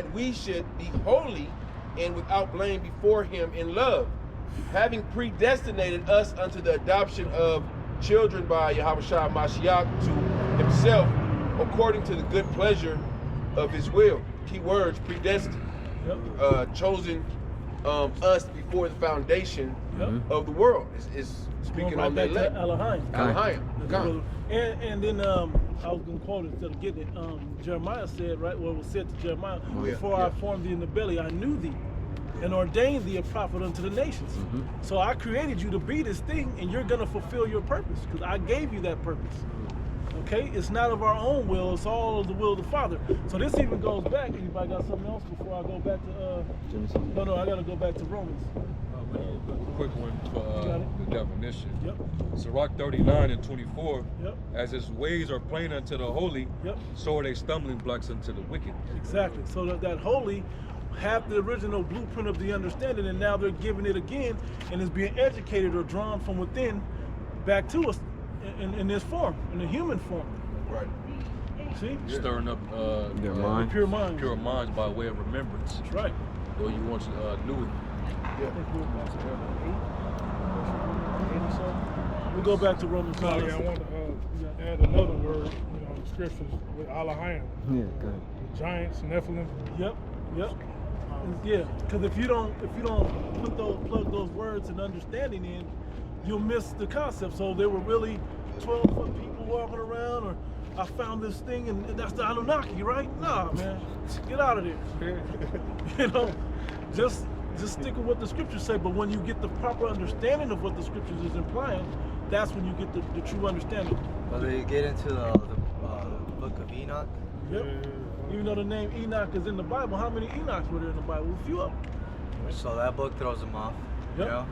that we should be holy and without blame before him in love, having predestinated us unto the adoption of children by Yahushua Mashiach to himself, according to the good pleasure of his will. Key words: predestined, chosen us before the foundation of the world. Is speaking on the elect. Elohim. And then I was going to quote it instead of getting it. Jeremiah said, right, well, it was said to Jeremiah, before I formed thee in the belly, I knew thee and ordained thee a prophet unto the nations. So I created you to be this thing, and you're going to fulfill your purpose because I gave you that purpose. Okay? It's not of our own will, it's all of the will of the Father. So this even goes back. Anybody got something else before I go back to, no, I got to go back to Romans. Quick one for the definition. Sirach 39:24. As his ways are plain unto the holy, so are they stumbling blocks unto the wicked. Exactly. So that holy have the original blueprint of the understanding, and now they're giving it again, and it's being educated or drawn from within back to us in this form, in the human form. Right. See? Stirring up their mind. Pure minds. Pure minds by way of remembrance. That's right. Though you once knew it. We'll go back to Romans 9. I want to add another word, in the scriptures with Elohim. The giants, Nephilim. Yeah, because if you don't plug those words and understanding in, you'll miss the concept. So there were really 12-foot people walking around, or I found this thing and that's the Anunnaki, right? Nah, man, get out of there. Just stick with what the scriptures say. But when you get the proper understanding of what the scriptures is implying, that's when you get the true understanding. Well, they get into the book of Enoch. Even though the name Enoch is in the Bible, how many Enochs were there in the Bible? A few of them. So that book throws them off. You know?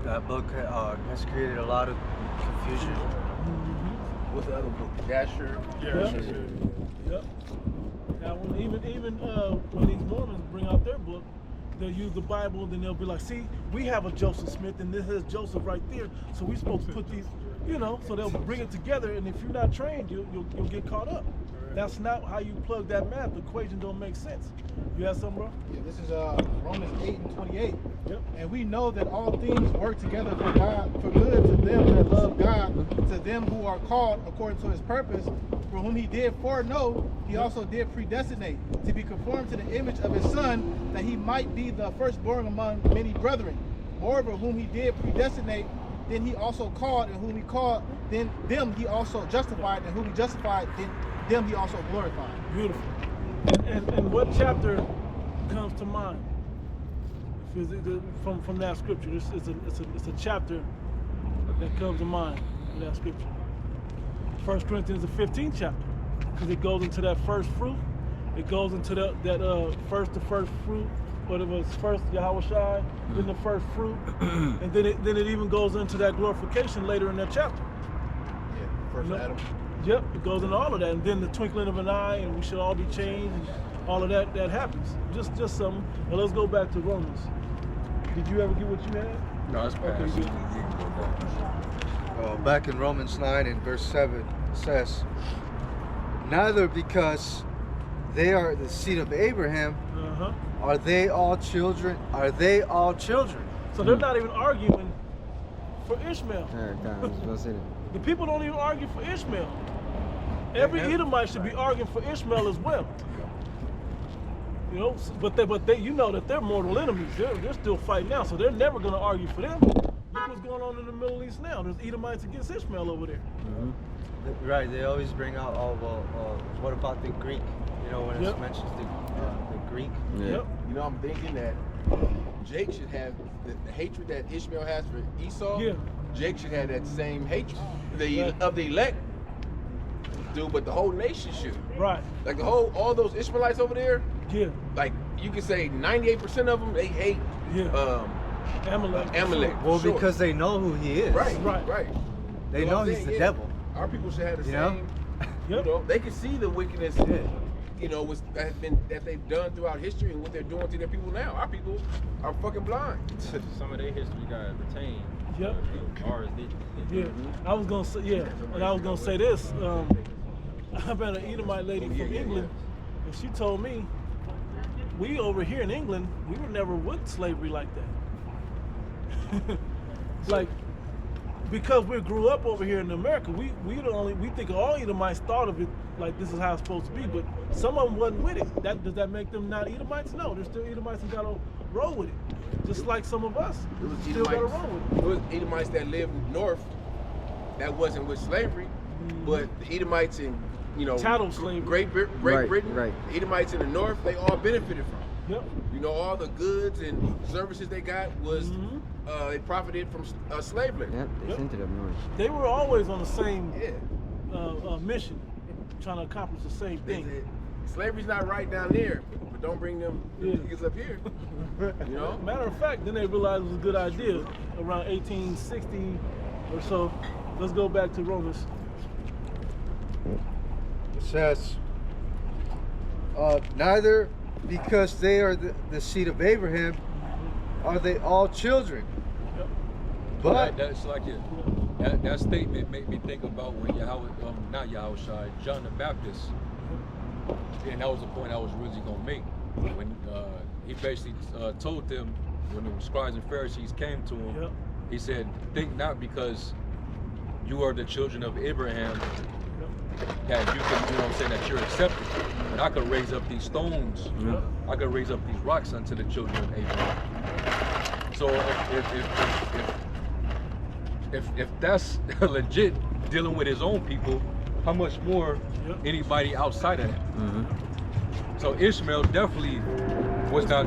That book has created a lot of confusion. What's the other book? Dasher. Now, when these Mormons bring out their book, they'll use the Bible, and then they'll be like, see, we have a Joseph Smith, and this is Joseph right there, so we're supposed to put these, so they'll bring it together, and if you're not trained, you'll get caught up. That's not how you plug that math. The equation don't make sense. You have something, bro? Yeah, this is Romans 8:28. And we know that all things work together for God, for good to them that love God, to them who are called according to his purpose, for whom he did foreknow, he also did predestinate, to be conformed to the image of his Son, that he might be the firstborn among many brethren. Moreover, whom he did predestinate, then he also called, and whom he called, then them he also justified, and whom he justified, then them he also glorified. Beautiful. And what chapter comes to mind from that scripture? It's a chapter that comes to mind in that scripture. 1 Corinthians, the 15th chapter, because it goes into that first fruit. It goes into the first fruit. But it was first Yahushua, then the first fruit, and then it even goes into that glorification later in that chapter. First Adam. Yep, it goes into all of that, and then the twinkling of an eye, and we should all be changed, and all of that happens. Just something. Now let's go back to Romans. Did you ever get what you had? No, it's past. Okay, back in Romans 9 and verse 7, it says, neither because they are the seed of Abraham, are they all children? So they're not even arguing for Ishmael. The people don't even argue for Ishmael. Every Edomite should be arguing for Ishmael as well. But they that they're mortal enemies. They're still fighting now, so they're never going to argue for them. Look what's going on in the Middle East now. There's Edomites against Ishmael over there. Right, they always bring out, what about the Greek? When it mentions the Greek. I'm thinking that Jake should have the hatred that Ishmael has for Esau. Jake should have that same hatred of the elect, dude. But the whole nation should. Right. Like all those Ishmaelites over there. Like you can say 98% of them they hate. Amalek. Well, because they know who he is. Right. They know he's the devil. Our people should have the same. They can see the wickedness. That they've done throughout history and what they're doing to their people now. Our people are fucking blind. Some of their history got retained. Ours did. I was gonna say and I was gonna say this. I met an Edomite lady from England, and she told me we over here in England, we were never with slavery like that. Like, because we grew up over here in America, we think all Edomites thought of it like this is how it's supposed to be, but some of them wasn't with it. Does that make them not Edomites? No, they're still Edomites and gotta roll with it. Just like some of us still gotta roll with it. It was Edomites that lived north that wasn't with slavery, but the Edomites in chattel slavery. Great Britain, right. the Edomites in the north, they all benefited from. Yep. All the goods and services they got was they profited from slave labor. Yep, they sent it up north. They were always on the same mission, trying to accomplish the same They thing. said, slavery's not right down there, but don't bring them niggas up here. Matter of fact, then they realized it was a good idea around 1860 or so. Let's go back to Romans. It says, neither because they are the seed of Abraham are they all children. Yep. But that's like it. That statement made me think about when John the Baptist, and that was the point I was really gonna make. When he basically told them, when the scribes and Pharisees came to him, he said, "Think not because you are the children of Abraham that you can, that you're accepted. But I could raise up these stones. I could raise up these rocks unto the children of Abraham." So if that's legit dealing with his own people, how much more anybody outside of that? So Ishmael definitely was not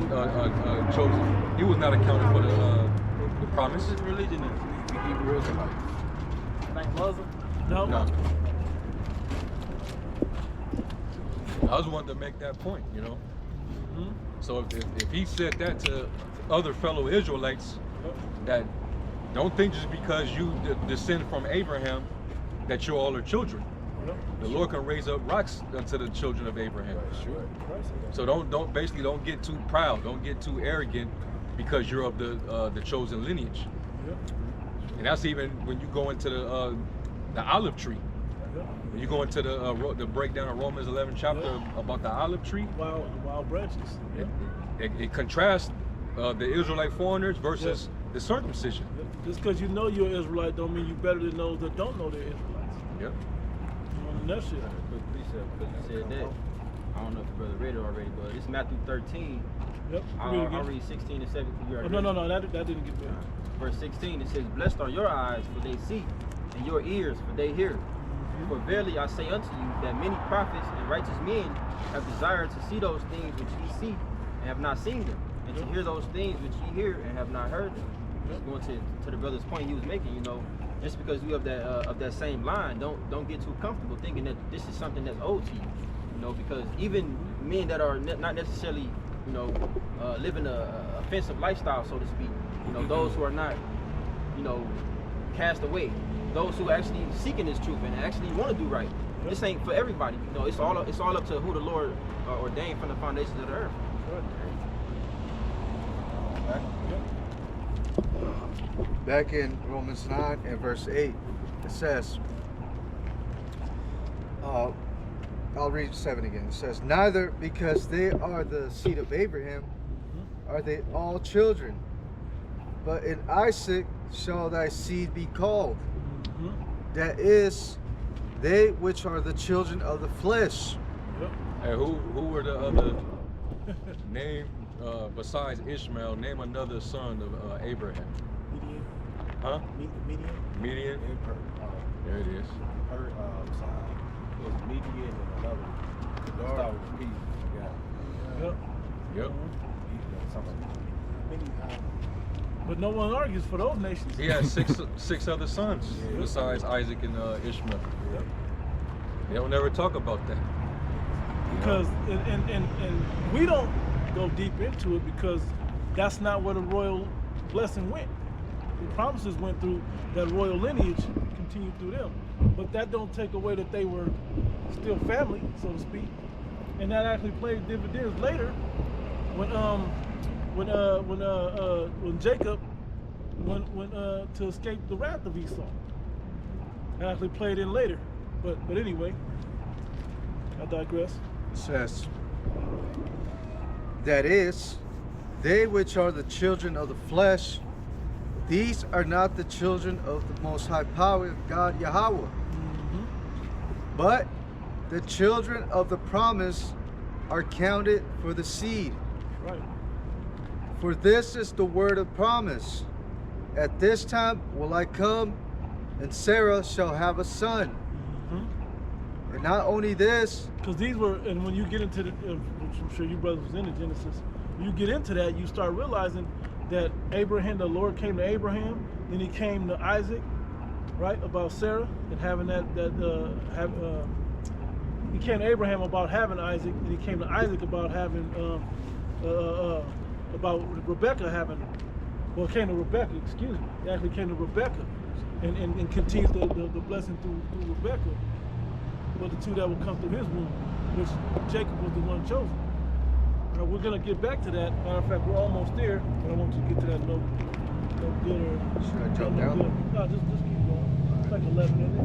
chosen. He was not accounted for the promise. What religion is The Hebrew Israelites. like Muslim? No. I just wanted to make that point, So if he said that to other fellow Israelites, that don't think just because you descend from Abraham that you all are children. The Lord can raise up rocks unto the children of Abraham. So don't get too proud, don't get too arrogant because you're of the chosen lineage. And that's even when you go into the olive tree. When you go into the breakdown of Romans 11 chapter about the olive tree, wild branches. It contrasts the Israelite foreigners versus the circumcision. Just because you know you're an Israelite don't mean you better than those that don't know they're Israelites. Yep. That shit. Quick precept, because you said that. I don't know if your brother read it already, but it's Matthew 13. Yep. I'll read 16 and 17. No, that didn't get there. Verse 16, it says, "Blessed are your eyes, for they see, and your ears, for they hear. For verily I say unto you, that many prophets and righteous men have desired to see those things which ye see, and have not seen them, and to hear those things which ye hear, and have not heard them." Just going to the brother's point he was making, just because you have that same line, don't get too comfortable thinking that this is something that's owed to you, because even men that are not necessarily, living a offensive lifestyle, so to speak, those who are not, cast away, those who are actually seeking this truth and actually want to do right. This ain't for everybody. It's all up to who the Lord ordained from the foundations of the earth. back in Romans 9 and verse 8, it says, I'll read 7 again. It says, "Neither because they are the seed of Abraham are they all children, but in Isaac shall thy seed be called. That is, they which are the children of the flesh." Hey, who were the other name besides Ishmael? Name another son of Abraham. Median. Huh? Median. Median. There it is. It was Median and another. The start with P. Yep. But no one argues for those nations. He had six other sons besides Isaac and Ishmael. They don't ever talk about that. Because and we don't go deep into it because that's not where the royal blessing went. The promises went through that royal lineage, continued through them. But that don't take away that they were still family, so to speak. And that actually played dividends later when Jacob went to escape the wrath of Esau. That actually played in later. But anyway, I digress. It says, That is, they which are the children of the flesh, these are not the children of the Most High Power, God Yahweh, but the children of the promise are counted for the seed. Right. For this is the word of promise. At this time will I come, and Sarah shall have a son. And not only this, because these were, and when you get into the, which I'm sure you brothers was into Genesis, when you get into that, you start realizing that Abraham, the Lord came to Abraham, then he came to Isaac, right, about Sarah and having he came to Abraham about having Isaac, and he came to Isaac about having, about Rebecca having, well, came to Rebecca, excuse me, he actually came to Rebecca and continued the blessing through Rebecca. But the two that will come through his womb, which Jacob was the one chosen. Now, we're gonna get back to that. Matter of fact, we're almost there, but I want you to get to that no good or should I jump down? Good. No, just keep going. It's like 11 in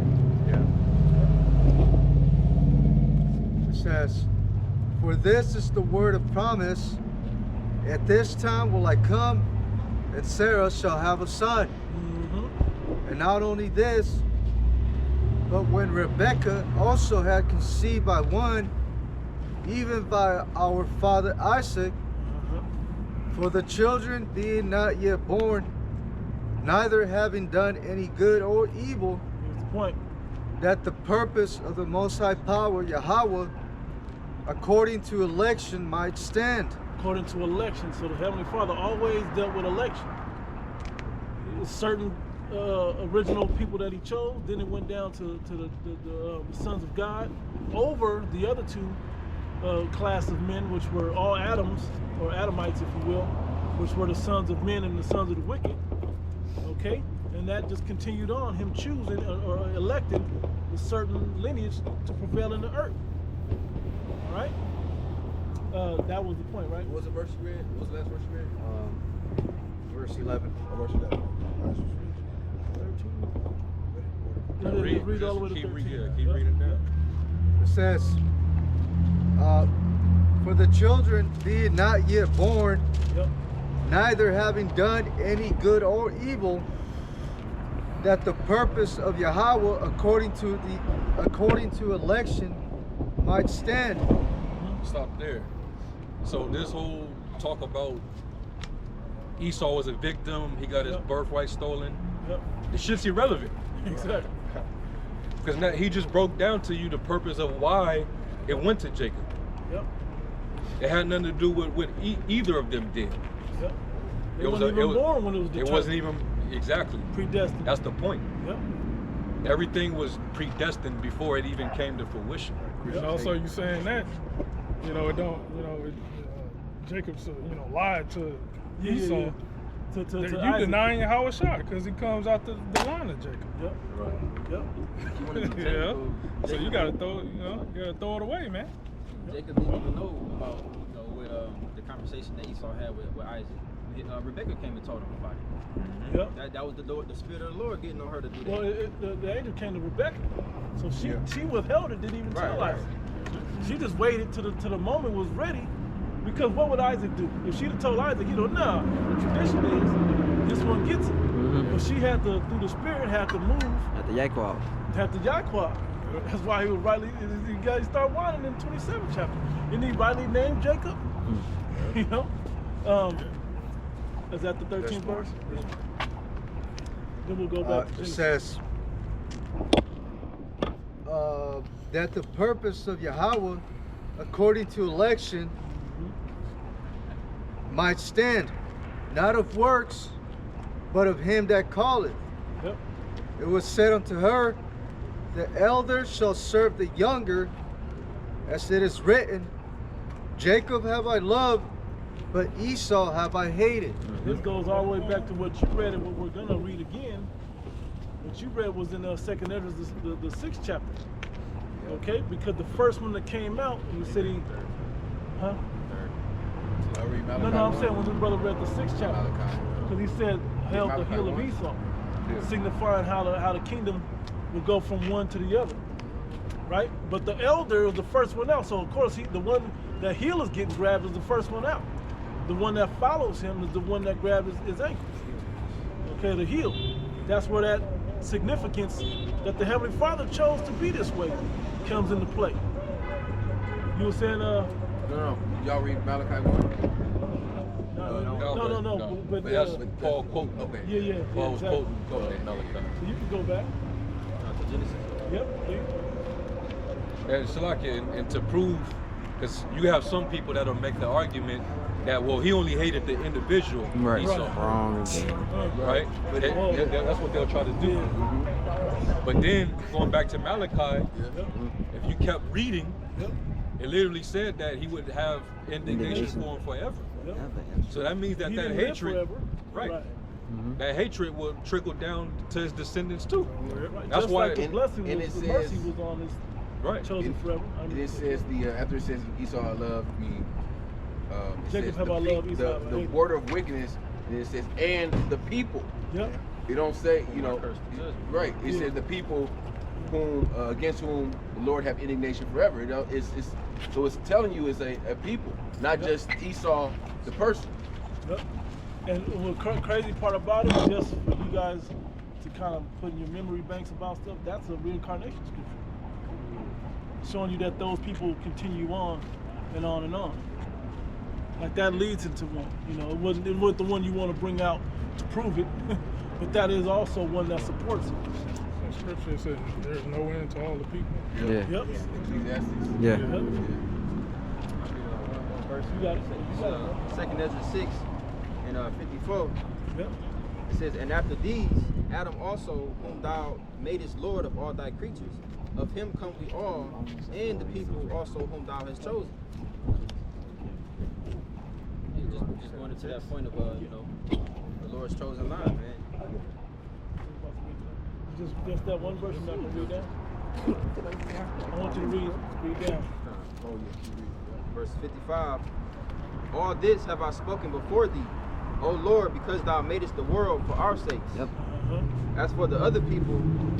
It says, for this is the word of promise. At this time will I come, and Sarah shall have a son. And not only this, but when Rebekah also had conceived by one, even by our father Isaac, for the children being not yet born, neither having done any good or evil, Here's the point. that the purpose of the Most High Power, Yahweh, according to election might stand. According to election. So the Heavenly Father always dealt with election. Certain original people that he chose, then it went down to the sons of God over the other two class of men, which were all Adams, or Adamites, if you will, which were the sons of men and the sons of the wicked. Okay? And that just continued on, him choosing or electing a certain lineage to prevail in the earth. All right? That was the point, right? What was the verse you read? What was the last verse you read? Verse 11. Oh, verse 11. 13. Read all the way to 13. Keep reading down. It says, for the children being not yet born, Yep. neither having done any good or evil, that the purpose of Yahweh according to election might stand. Stop there. So this whole talk about Esau was a victim, he got his birthright stolen. Yep. The shit's irrelevant. Exactly. Because now he just broke down to you the purpose of why it went to Jacob. Yep. It had nothing to do with what either of them did. Yep. They wasn't even born when it was determined. It wasn't even, exactly. Predestined. That's the point. Yep. Everything was predestined before it even came to fruition. And also, you saying that, it don't, Jacob, lied to Esau. Yeah. To You Isaac. denying Yahweh Shah because he comes out the line of Jacob. Yep. Right. Yep. Yeah. So you gotta throw it away, man. Jacob didn't even know about with the conversation that Esau had with Isaac. Rebecca came and told him about it. Yep. That was the spirit of the Lord getting on her to do that. Well, the angel came to Rebecca, so she withheld it, didn't even tell Isaac. She just waited till the moment was ready, because what would Isaac do? If she'd have told Isaac, nah, the tradition is this one gets it. But she had to, through the spirit, had to move. At the Yaquab. Had to Yaquab. That's why he was rightly, he got to start whining in the 27th chapter. Isn't he rightly named Jacob? Is that the 13th verse? Then we'll go back to It Genesis. says that the purpose of Yahweh according to election might stand, not of works, but of him that calleth. Yep. It was said unto her, the elder shall serve the younger, as it is written, Jacob have I loved, but Esau have I hated. This goes all the way back to what you read and what we're gonna read again. What you read was in 2nd Ezra, the 6th chapter. Okay, because the first one that came out in the city, huh? No, I'm saying when this brother read the 6th chapter, because he said held the heel of Esau, signifying how the kingdom would go from one to the other. right? But the elder is the first one out. So of course, the one that heel is getting grabbed is the first one out. The one that follows him is the one that grabbed his ankles. Okay, the heel. That's where that significance that the Heavenly Father chose to be this way comes into play. You were saying, No. Y'all read Malachi 1? No. But that's with Paul quoting. Okay. Yeah. Paul was Exactly. quoting Malachi. So you can go back. Genesis. Yep, please. And Shalaki, and to prove, because you have some people that'll make the argument that, well, he only hated the individual Right. Esau. Wrong again. Right? That's what they'll try to do. But then, going back to Malachi, if you kept reading, it literally said that he would have indignation for him forever. So that means that He that didn't live hatred, forever. right? That hatred will trickle down to his descendants too. Right. That's Just why. like the blessing and was, it the mercy says- was on his Right. chosen forever. It says after it says Esau I love me. It Jacob says have I loved, Esau have I the hated. border of wickedness, and it says and the people. Yep. It don't say Cursed the judgment. right. It Yeah. says the people whom against whom the Lord have indignation forever. So it's telling you it's a people, not just Esau the person. Yep. And the crazy part about it, just for you guys to kind of put in your memory banks about stuff, that's a reincarnation scripture. Showing you that those people continue on and on and on. Like that leads into one. It wasn't the one you want to bring out to prove it, but that is also one that supports it. In scripture it says there's no end to all the people. Yeah. Yep. Ecclesiastes. Yeah. Yep. Verse. You got it. Second Ezra 6 and 54. Yep. It says, and after these, Adam also, whom thou madest Lord of all thy creatures, of him come we all, and the people also whom thou hast chosen. Just going into that point of, the Lord's chosen line, man. Just that one verse I'm not gonna read down. I want you to read down. Verse 55. All this have I spoken before thee, O Lord, because thou madest the world for our sakes. Yep. As for the other people,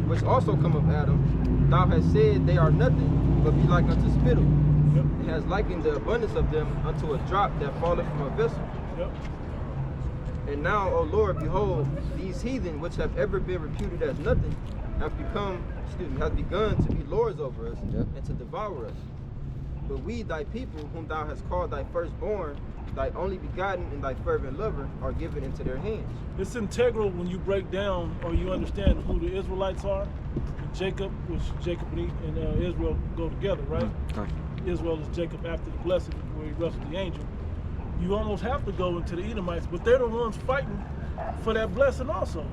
which also come of Adam, thou hast said they are nothing, but be like unto spittle. Yep. It has likened the abundance of them unto a drop that falleth from a vessel. Yep. And now, O Lord, behold, these heathen, which have ever been reputed as nothing, have begun to be lords over us and to devour us. But we, thy people, whom thou hast called thy firstborn, thy only begotten and thy fervent lover, are given into their hands. It's integral when you break down or you understand who the Israelites are. And Jacob, which Jacob and Israel go together, right? Okay. Israel is Jacob after the blessing where he wrestled the angel. You almost have to go into the Edomites, but they're the ones fighting for that blessing also.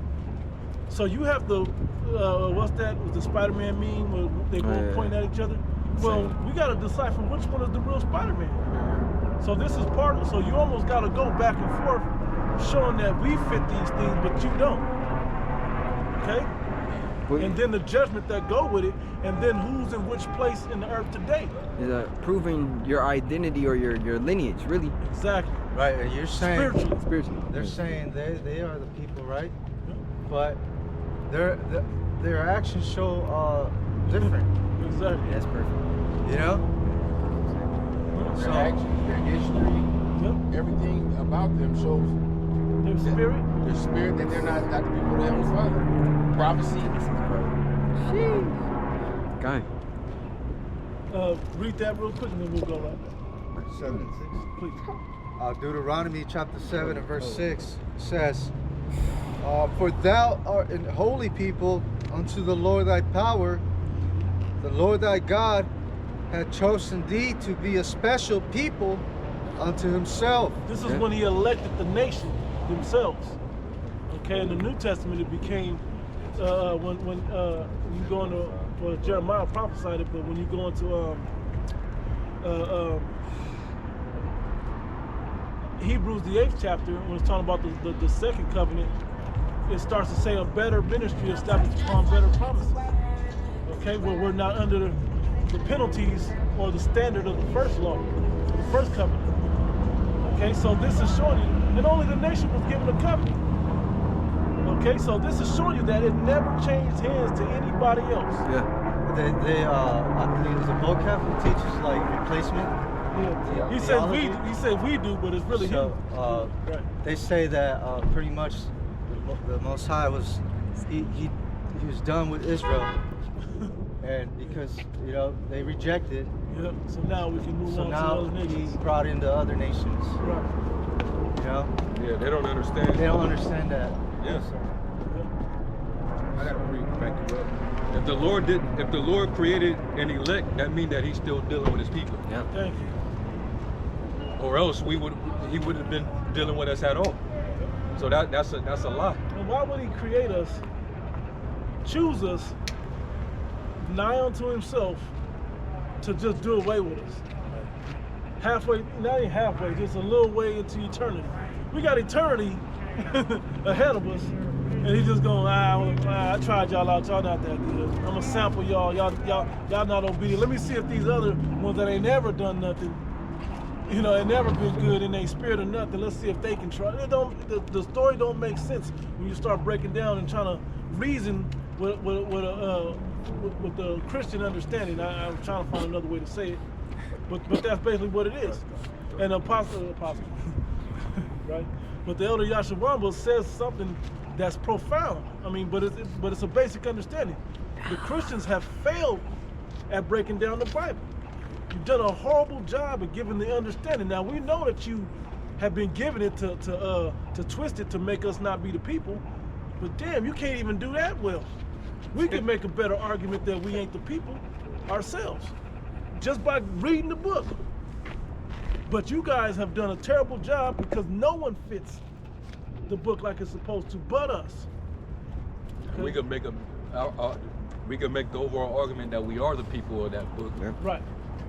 So you have to, what's that, was the Spider-Man meme where they both pointing at each other? Well, we got to decipher which one is the real Spider-Man. So this is part of, so you almost got to go back and forth showing that we fit these things, but you don't. Okay? And then the judgment that go with it, and then who's in which place in the earth today. Is proving your identity or your lineage, really. Exactly. Right, and you're saying Spiritually. they're saying they are the people, right? But their actions show different. Exactly. That's perfect. You know? Their actions, their history, everything about them shows Their spirit. their spirit that they're not the people of the Heavenly Father. Prophecy. Okay. Read that real quick and then we'll go right there. 7 and 6. Please. Deuteronomy chapter 7 and verse 6 says, for thou art an holy people unto the Lord thy power. The Lord thy God hath chosen thee to be a special people unto himself. This is when he elected the nation themselves. Okay, in the New Testament it became when you go into, well, Jeremiah prophesied it, but when you go into Hebrews the 8th chapter, when it's talking about the second covenant, it starts to say a better ministry established upon better promises. Okay, well, we're not under the penalties or the standard of the first law, the first covenant. Okay, so this is showing you, and only the nation was given a covenant. Okay, so this is showing you that it never changed hands to anybody else. Yeah. I think it's a vocab who teaches like replacement. Yeah. He said we do, but it's really So him. Right. they say that pretty much the Most High was he was done with Israel, and because they rejected. Yep. So now we can move So on now to other nations. he brought in the other nations. Right. Yeah, they don't understand. They don't understand that. Yes. I gotta back you up. If the Lord created an elect, that means that He's still dealing with His people. Yeah. Thank you. Or else He would have been dealing with us at all. So that's a lie. And why would he create us, choose us, nigh unto himself, to just do away with us? Halfway, not even halfway, just a little way into eternity. We got eternity ahead of us, and he's just going, I tried y'all out, y'all not that good. I'm gonna sample y'all not obedient. Let me see if these other ones that ain't never done nothing, ain't never been good in their spirit or nothing. Let's see if they can try. The story don't make sense when you start breaking down and trying to reason with the Christian understanding. I'm trying to find another way to say it, but that's basically what it is. And apostle, right? But the elder Yashawamba says something that's profound. I mean, but it's a basic understanding. The Christians have failed at breaking down the Bible. You've done a horrible job of giving the understanding. Now we know that you have been given it to twist it to make us not be the people, but damn, you can't even do that well. We can make a better argument that we ain't the people ourselves, just by reading the book. But you guys have done a terrible job because no one fits the book like it's supposed to but us. Okay? We could make the overall argument that we are the people of that book. Yeah. Right.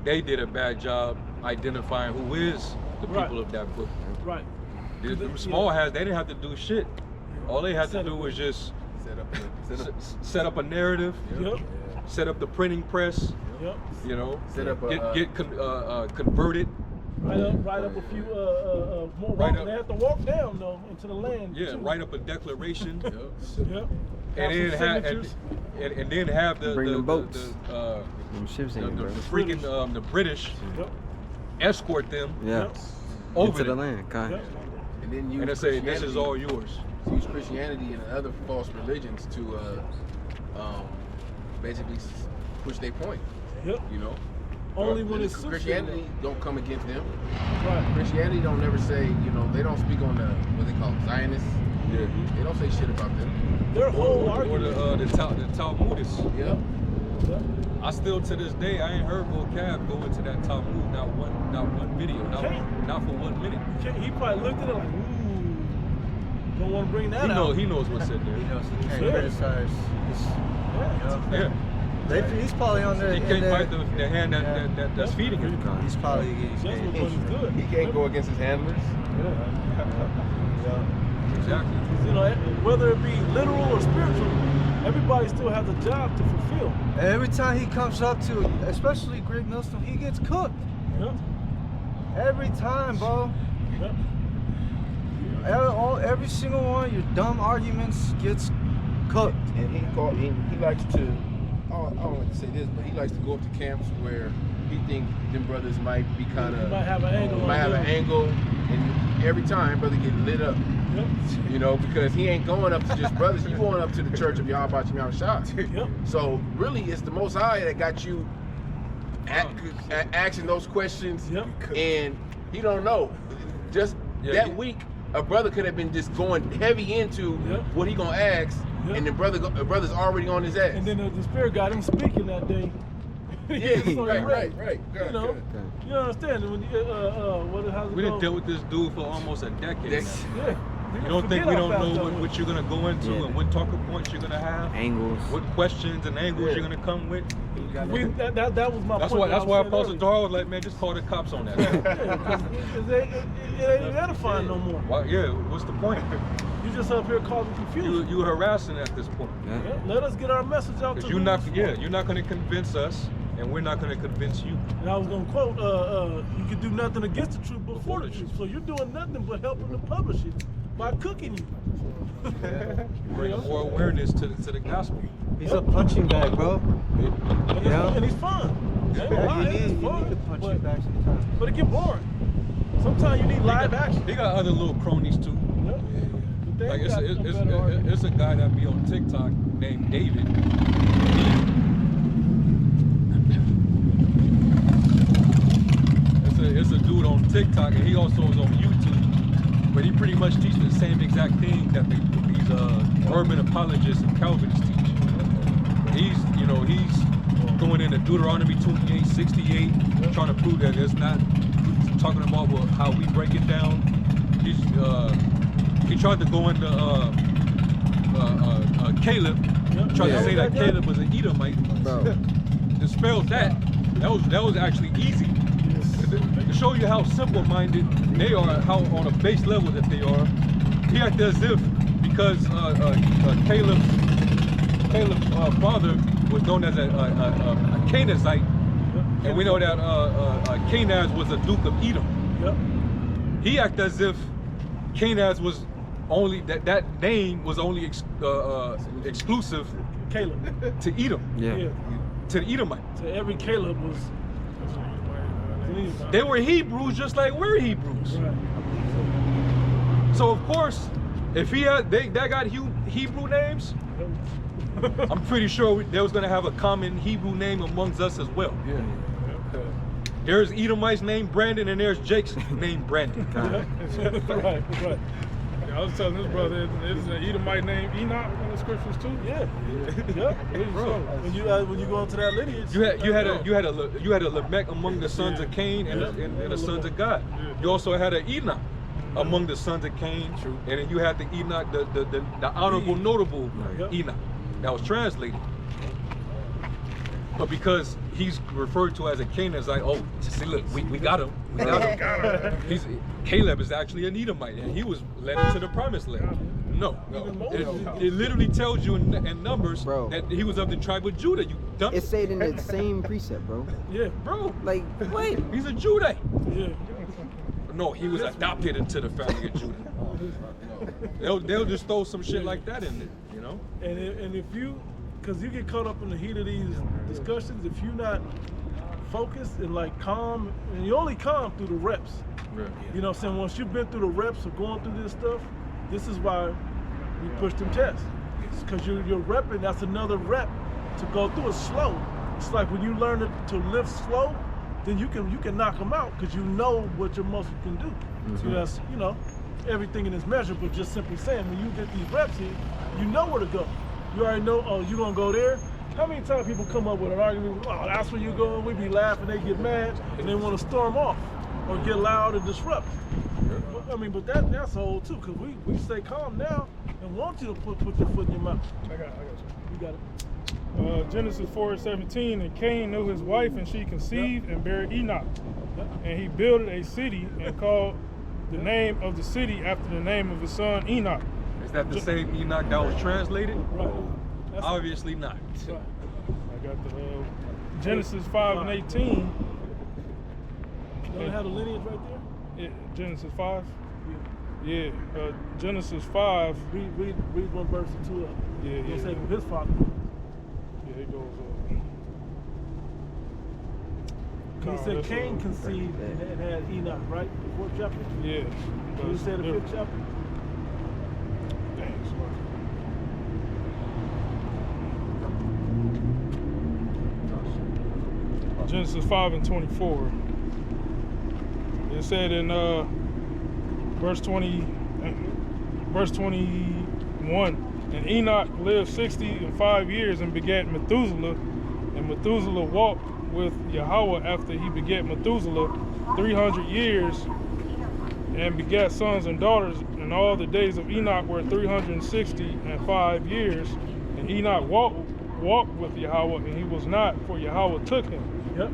They did a bad job identifying who is the people of that book. Right. The small hats, they didn't have to do shit. All they had to do was just set up a narrative, Yep. set up the printing press, Yep. Set up get converted. Write up a few more. Write up- They have to walk down though into the land. Yeah, too. write up a declaration. Yep. And then have the Bring the boats. the Ships in, bro. freaking the British Yep. escort them Yeah. Yep. over Into the there. land, kind. Yep. And then use And they say this Christianity- is all yours. use Christianity and other false religions to basically push their point. Yep. Only when it's Christianity don't come against them. Right. Christianity don't never say, they don't speak on the what they call Zionists. Yeah. They don't say shit about them. Their whole Or argument. the Talmudists. Yep. Yep. I still to this day I ain't heard vocab go into that Talmud not one video, not for 1 minute. He probably looked at it like, ooh, don't want to bring that out. He knows what's in there. He knows he can't Sure. criticize. Yeah. He's probably on there. He can't fight the hand that's feeding him. He's probably That's what money's good. He can't go against his handlers. Exactly. Whether it be literal or spiritual, everybody still has a job to fulfill. And every time he comes up to, especially Greg Millstone, he gets cooked. Yep. Every time, bro. Yep. Every single one of your dumb arguments gets cooked. And he likes to, I don't like to say this, but he likes to go up to camps where he think them brothers might be kind of, Might have an angle on might have them. an angle, and every time brother get lit up. Yep. Because he ain't going up to just brothers, you going up to the church of Yahweh Shah. Yep. So really, it's the Most High that got you asking those questions, Yep. and he don't know. Just that week, a brother could have been just going heavy into Yep. what he gonna ask, Yep. and the brother's already on his ass. And then the spirit got him speaking that day. Yeah, So right. you know, you understand? When how's it We go? done dealt with this dude for almost a decade. That's- now. Yeah. You don't think we Forget don't how fast know that what went. you're gonna go into Yeah. and what talking points you're gonna have, Angles. what questions and angles you're gonna come with? That was my That's point. why that I was Apostle saying Dar was like, man, just call the cops on that. earlier. Yeah, 'cause it ain't even edifying no more. Why, yeah, what's the point? You just up here causing confusion. You harassing at this point. Yeah. Yeah, let us get our message out to Because you're not gonna convince us, and we're not gonna convince you. And I was gonna quote, you can do nothing against the truth before the truth. So you're doing nothing but helping to publish it by cooking you. Bring more awareness to the gospel. He's a punching bag, bro. And he's fun. You need a punching bag sometimes. But it get boring. Sometimes you need live action. He got other little cronies too. Yep. Like it's a guy that be on TikTok named David. It's a dude on TikTok, and he also is on YouTube. But he pretty much teaches the same exact thing that these urban apologists and Calvinists teach. He's going into Deuteronomy 28:68, trying to prove that it's not talking about how we break it down. He tried to go into Caleb, tried to say that Caleb was an Edomite. Dispelled that. That was actually easy. To show you how simple-minded they are, how on a base level that they are. He acted as if because Caleb's father was known as a Canaanite, and we know that Kenaz was a Duke of Edom. He acted as if Kenaz was only that name was only exclusive Caleb to Edom. Yeah. To the Edomite. So every Caleb was. They were Hebrews just like we're Hebrews. Right. So of course, if that got Hebrew names, I'm pretty sure they was gonna have a common Hebrew name amongst us as well. Yeah. There's Edomites named Brandon, and there's Jake's named Brandon. Right. I was telling this brother, there's an Edomite named Enoch in the scriptures too. Yeah. Bro, when you go into that lineage, You had a Lamech among the sons of Cain and the sons of God. You also had an Enoch among the sons of Cain, and then you had the Enoch, the honorable, notable Enoch that was translated. But because he's referred to as a Canaanite, see, look, we got him. We got him. Caleb is actually an Edomite, and he was led into the promised land. No. It literally tells you in Numbers that he was of the tribe of Judah. You dumb. It's said in the same precept, bro. Yeah, bro. Like, what? He's a Judite. Yeah. No, he was adopted into the family of Judah. They'll just throw some shit like that in there, you know? And if you, because you get caught up in the heat of these discussions, if you're not focused and like calm, and you only calm through the reps. Right. You know what I'm saying? Once you've been through the reps of going through this stuff, this is why we push them tests. Because you're repping, that's another rep to go through. It's slow. It's like when you learn to live slow, then you can knock them out because you know what your muscle can do. So that's, everything in its measure, but just simply saying, when you get these reps in, you know where to go. You already know, you're gonna go there. How many times people come up with an argument, that's where you're going, we be laughing, they get mad, and they want to storm off or get loud and disrupt. But that's old too, because we stay calm now and want you to put your foot in your mouth. I got you. You got it. Genesis 4:17, and Cain knew his wife, and she conceived and bare Enoch. And he builded a city and called the name of the city after the name of his son Enoch. Is that the same Enoch that was translated? Right. Obviously not. Right. I got the Genesis 5:18. You don't have the lineage right there? Genesis 5? Yeah. Genesis 5. Read one verse or two up. Yeah. You'll say his father. Yeah, it goes He said Cain conceived and had Enoch, right? The 4th chapter? Yeah. Can you say the 5th chapter? Dang, sorry. Genesis 5:24. It said in verse 21, and Enoch lived 65 years and begat Methuselah, and Methuselah walked with Yahweh after he begat Methuselah 300 years and begat sons and daughters, and all the days of Enoch were 365 years, and Enoch walked with Yahweh, and he was not, for Yahweh took him. Yep.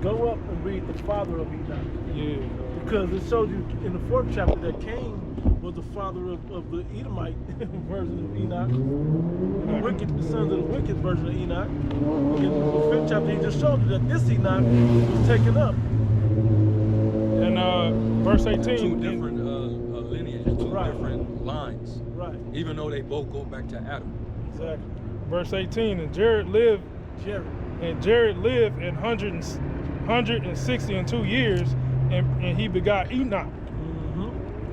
Go up and read the father of Enoch. Yeah. Because it showed you in the 4th chapter that Cain was the father of the Edomite version of Enoch. The sons of the wicked version of Enoch. In the 5th chapter, he just showed you that this Enoch was taken up. And verse 18. Two different lineages, two different lines. Right. Even though they both go back to Adam. Exactly. verse 18, and Jared lived Jared. in 162 years, and he begot Enoch.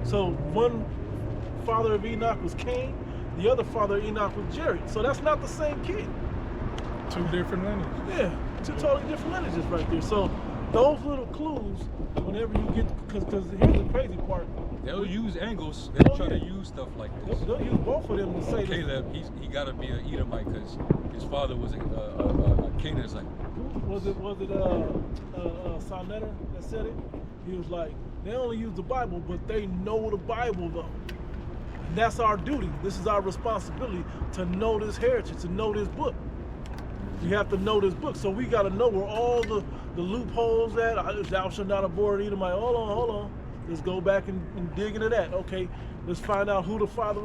So one father of Enoch was Cain, the other father of Enoch was Jared. So that's not the same kid. Two different lineages. Yeah, two totally different lineages right there. So those little clues, whenever you get, because here's the crazy part. They'll use angles. They'll try to use stuff like this. They'll use both of them to say this. Caleb, he got to be an Edomite because his father was a Canaanite. Was it Salnetter that said it? He was like, they only use the Bible, but they know the Bible though. And that's our duty. This is our responsibility to know this heritage, to know this book. We have to know this book. So we got to know where all the loopholes at. Thou shalt not abhor Edomite. Hold on. Let's go back and dig into that. Okay, let's find out who the father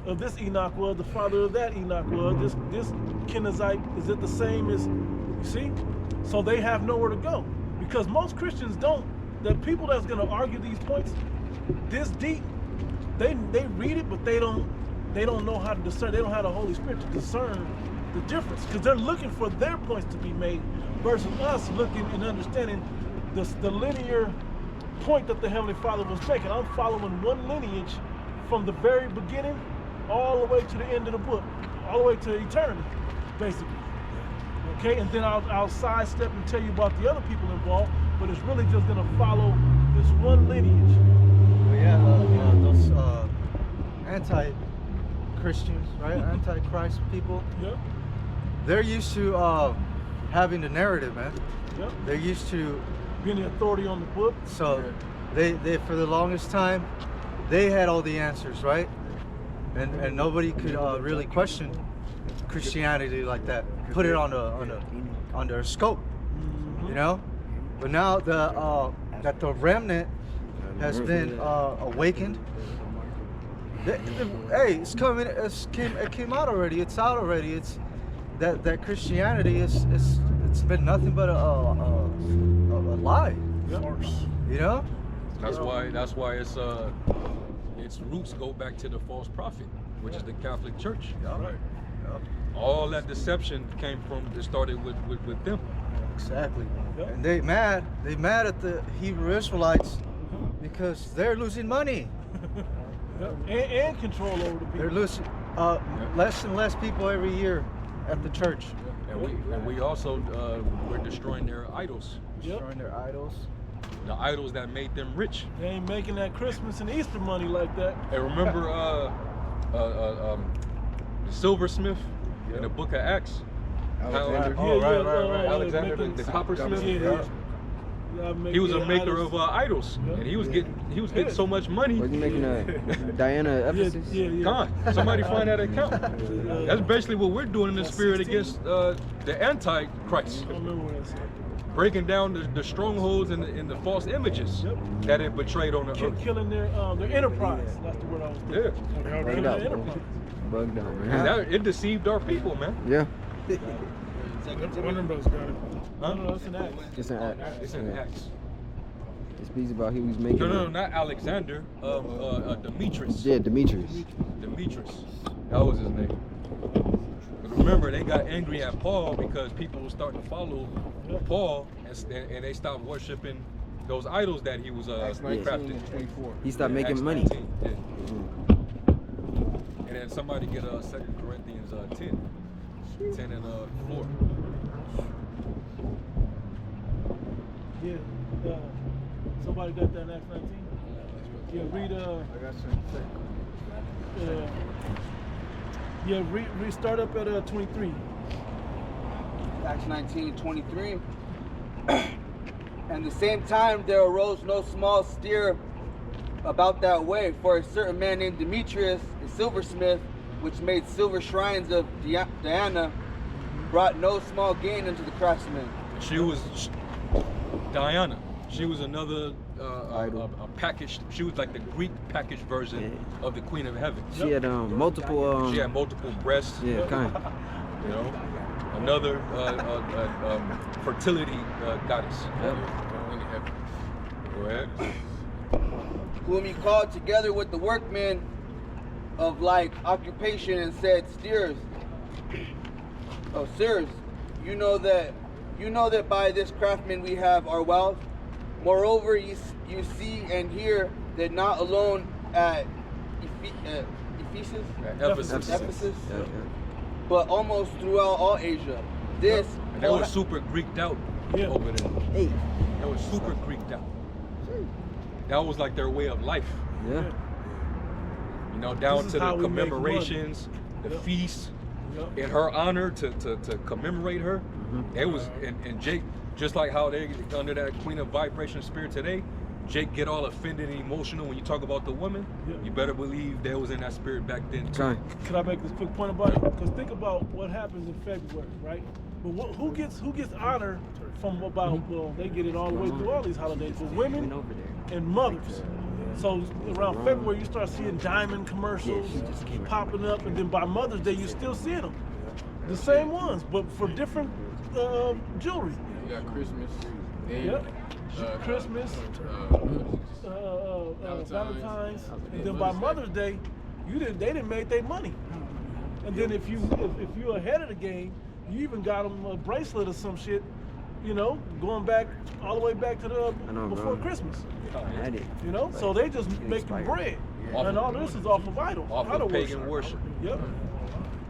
of this Enoch was, the father of that Enoch was. This Kenizzite, is it the same as, you see? So they have nowhere to go. Because most Christians don't, the people that's gonna argue these points this deep, they read it, but they don't know how to discern. They don't have the Holy Spirit to discern the difference. Because they're looking for their points to be made versus us looking and understanding the linear point that the Heavenly Father was making. I'm following one lineage from the very beginning all the way to the end of the book, all the way to eternity, basically. Okay, and then I'll sidestep and tell you about the other people involved, but it's really just gonna follow this one lineage. But yeah, those anti-Christians, right? Anti-Christ people. Yep. They're used to having the narrative, man. Yep. They're used to Being the authority on the book. So they for the longest time, they had all the answers, right? And nobody could really question Christianity like that. Put it on their scope, you know. But now that the remnant has been awakened. Hey, it's coming. It came out already. It's out already. It's that Christianity it's been nothing but a lie. You know. That's why its roots go back to the false prophet, which is the Catholic Church. Right. All that deception came from. It started with them. Exactly. And they mad at the Hebrew Israelites because they're losing money. And control over the people. They're losing less and less people every year at the church. And we also we're destroying their idols. Destroying their idols. The idols that made them rich. They ain't making that Christmas and Easter money like that. And remember the silversmith in the book of Acts? Alexander. Right. Alexander, the coppersmith. He was a maker of idols, and he was getting so much money. Was he making a Diana Ephesus? God, somebody find that account. That's basically what we're doing in the spirit against the Antichrist. I don't remember what I said. Breaking down the strongholds and the false images that it betrayed on the earth. Killing their enterprise. That's the word I was thinking. Killing their enterprise. Bugged out, man. And it deceived our people, man. Yeah. One of those got it. Huh? No, it's an act. It's an act. It's an Acts. It speaks about he was making. No, not Alexander. Demetrius. Yeah, Demetrius. Demetrius. That was his name. But remember, they got angry at Paul because people were starting to follow Paul, and they stopped worshiping those idols that he was crafting. He stopped making money. 19, yeah. And then somebody get 2 Corinthians 10 and 4. Yeah. Somebody got that in Acts 19? Yeah, read I got something. start up at 23. Acts 19:23. And the same time there arose no small stir about that way, for a certain man named Demetrius, a silversmith, which made silver shrines of Diana, brought no small gain unto the craftsmen. She was Diana. She was another a packaged. She was like the Greek packaged version of the Queen of Heaven. She had multiple. She had multiple breasts. Yeah, kind. You know, another fertility goddess. Go ahead. Whom he called together with the workmen of like occupation and said, Steers, Oh, sirs, you know that by this craftsman we have our wealth. Moreover, you see and hear that not alone at Ephesus, Ephesus. but almost throughout all Asia. This And they were super Greeked out over there. Hey. They were super Greeked out. That was like their way of life. Yeah. You know, down This is to the how we make commemorations, the Yep. feasts, Yep. in her honor to commemorate her. It was and Jake, just like how they under that Queen of Vibration spirit today, Jake get all offended and emotional when you talk about the woman. Yep. You better believe they was in that spirit back then too. Okay. Can I make this quick point about it? Because think about what happens in February, right? But who gets honor from about, well, they get it all the way through all these holidays, but women and mothers. So around February, you start seeing diamond commercials popping up, and then by Mother's Day, you're still seeing them. The same ones, but for different jewelry. You got Christmas. Yep. Christmas, Valentine's, and then by Mother's Day, they didn't make their money. And then if you're ahead of the game, you even got them a bracelet or some shit, you know, going back all the way back to the before Christmas. You know, so they just making bread, and all this is off of idol Pagan worship. Yep.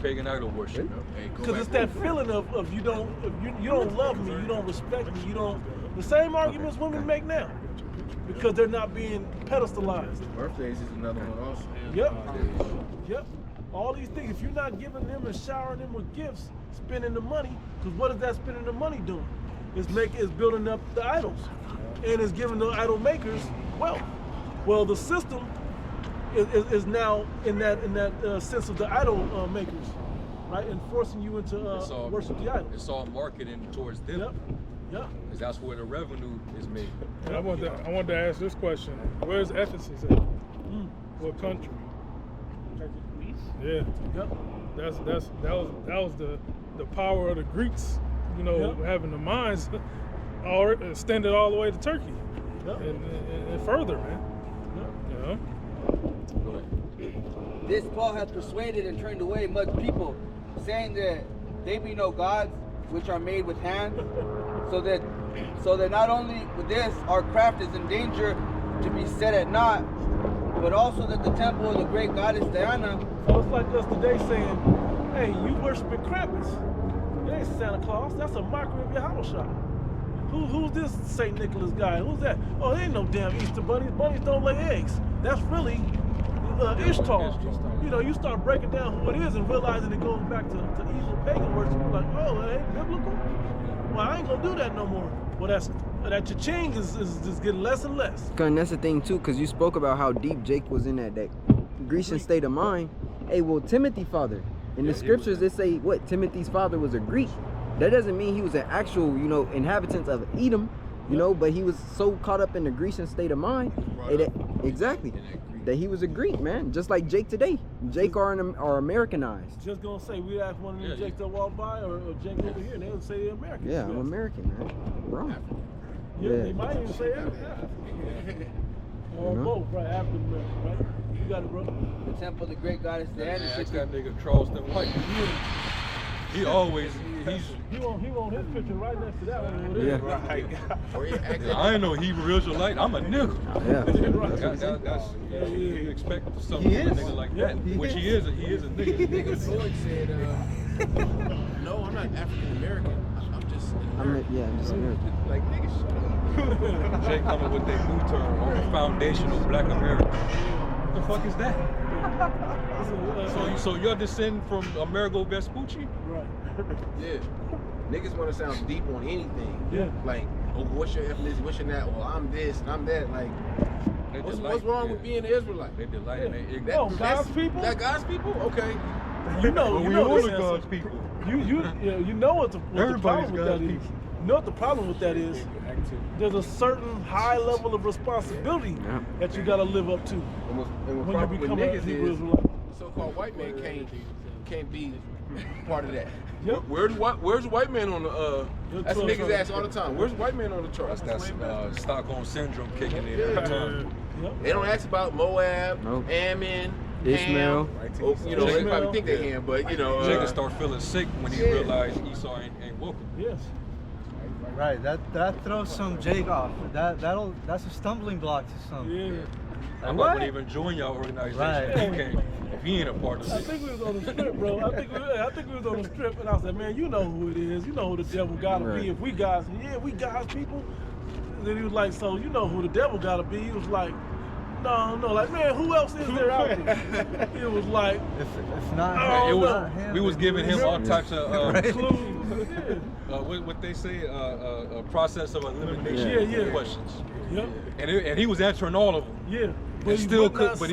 Pagan idol worship. Because it's that feeling of you don't love me, you don't respect me, you don't. The same arguments women make now, because they're not being pedestalized. Birthdays is another one also. Yep. All these things. If you're not giving them and showering them with gifts, spending the money, because what is that spending the money doing? It's building up the idols, and it's giving the idol makers wealth. Well, the system is now in that sense of the idol makers, right, and forcing you into worship the idol. It's all marketing towards them. Yep. Because that's where the revenue is made. And I wanted to ask this question: where's Ephesus at? What country? Greece. Yeah. Yep. That was the power of the Greeks. You know, having the minds extended all the way to Turkey and further, man. You know. This Paul hath persuaded and turned away much people, saying that they be no gods which are made with hands, so that not only with this our craft is in danger to be set at naught, but also that the temple of the great goddess Diana. So it's like us today saying, hey, you worshiping Krampus. It ain't Santa Claus, that's a mockery of Yahushua. Who's this St. Nicholas guy? Who's that? Oh, there ain't no damn Easter bunnies. Bunnies don't lay eggs. That's really Ishtar. You know, you start breaking down who it is and realizing it goes back to evil pagan worship. You're like, oh, it ain't biblical? Well, I ain't gonna do that no more. Well, that cha-ching is just getting less and less. And that's the thing too, because you spoke about how deep Jake was in that Grecian state of mind. Hey, well, Timothy father. In the scriptures, they say what? Timothy's father was a Greek. That doesn't mean he was an actual, inhabitant of Edom, but he was so caught up in the Grecian state of mind. That he was a Greek, man. Just like Jake today. Jake are Americanized. Just gonna say, we ask one of them Jake that walk by or Jake over here, and they would say they're American. Yeah, I'm American, man. Wrong. They might even say African. Or both, right? African American, right? You got it, bro. The temple of the great goddess Diana. Ask that nigga Charleston White. He always he want his picture right next to that one over there. I ain't no Hebrew Israelite. I'm a nigga. You expect something from a nigga like that, which he is a nigga. Nigga Floyd said, no, I'm not African American. I'm just American. Like, nigga, shut up. Jay coming with that new term, foundational Black American. What the fuck is that? So you're descending from Amerigo Vespucci? Right. Yeah. Niggas want to sound deep on anything. Yeah. Like, oh, what's your ethnicity? What's your that? Well, I'm this and I'm that. Like, what's wrong with being an Israelite? They delight in their ignorance. God's people? That God's people? Okay. You know all this God's people. You know what the problem with that is. You know what the problem with that is? There's a certain high level of responsibility that you got to live up to when you become a Hebrew Israelite. So-called white man can't be part of that. Yep. Where's the white man on the that's niggas ask all the time. Where's the white man on the chart? That's Stockholm syndrome kicking in every time. Yep. They don't ask about Moab, Ammon, Ishmael. You know, they probably think they Ham, but you know. Jacob start feeling sick when he realized Esau ain't welcome. Yes. Right, that throws some Jake off. That's a stumbling block to some. Yeah. I'm not gonna even join y'all organization if he ain't a part of it. I think we was on the strip, bro. I think we was on the strip, and I said, man, you know who it is. You know who the devil gotta be. If we guys, we guys people. And then he was like, so you know who the devil gotta be. He was like, no, like, man, who else is there out there? It was like, if not, we was giving him all types of clues. what they say, a process of elimination questions. Yep. And he was answering all of them. Yeah. But he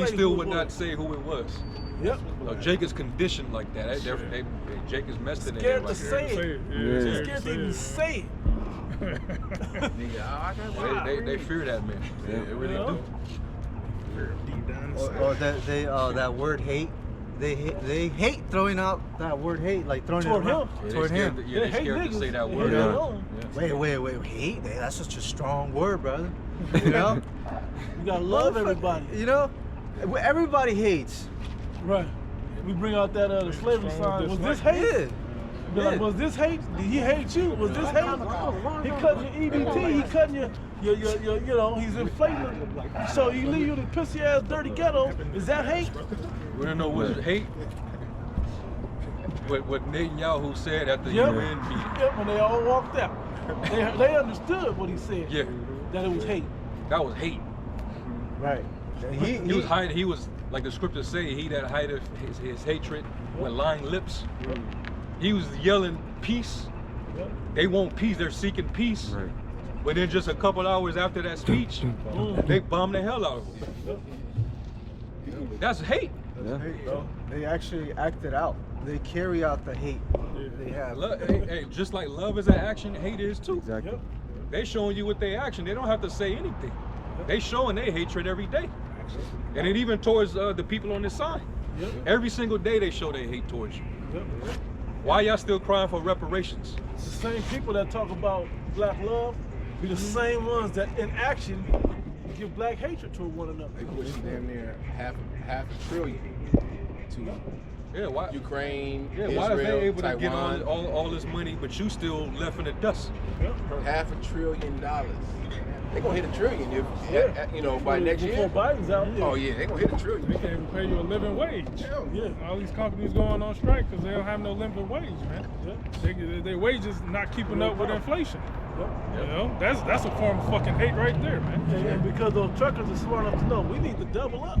still would not say who it was. Yep. Jake is conditioned like that. Jake is messed in there. Scared to say it. Yeah. Scared to even say it. They fear that man. They really do. Deep down that word hate. They hate throwing out that word hate, like throwing toward it around. Toward him. They scared to say that word. Wait, hate? That's such a strong word, brother. You know? You gotta love everybody. You know? Everybody hates. Right. We bring out that the slavery sign. Was this hate? Yeah. Like, was this hate? Did he hate you? Was this hate? He cutting your EBT. He cutting your you know, he's inflating. So he leave you in the pissy ass dirty ghetto. Is that hate? We don't know what hate. What Netanyahu said at the UN meeting. Yep, when they all walked out. They understood what he said. Yeah. That it was hate. That was hate. Right. He was hiding. He was, like the scriptures say, he that hideth his hatred with lying lips. He was yelling peace. They want peace. They're seeking peace. Right. But then just a couple hours after that speech, they bombed the hell out of him. That's hate. That's hate, bro. They actually act it out. They carry out the hate they have. Hey, just like love is an action, hate is too. Exactly. They showing you with their action. They don't have to say anything. They showing their hatred every day. And it even towards the people on this side. Every single day they show their hate towards you. Why y'all still crying for reparations? It's the same people that talk about black love be the same ones that in action give black hatred toward one another. They push damn near half a trillion to Ukraine, Israel, why are they able Taiwan. to get all this money, but you still left in the dust? $500 billion. They're gonna hit $1 trillion if, you know, by next year. Before Biden's out. Oh yeah, they're gonna hit $1 trillion. They can't even pay you a living wage. All these companies going on strike because they don't have no living wage, man. Their wages not keeping up with inflation. You know, that's a form of fucking hate right there, man. And because those truckers are smart enough to know we need to double up.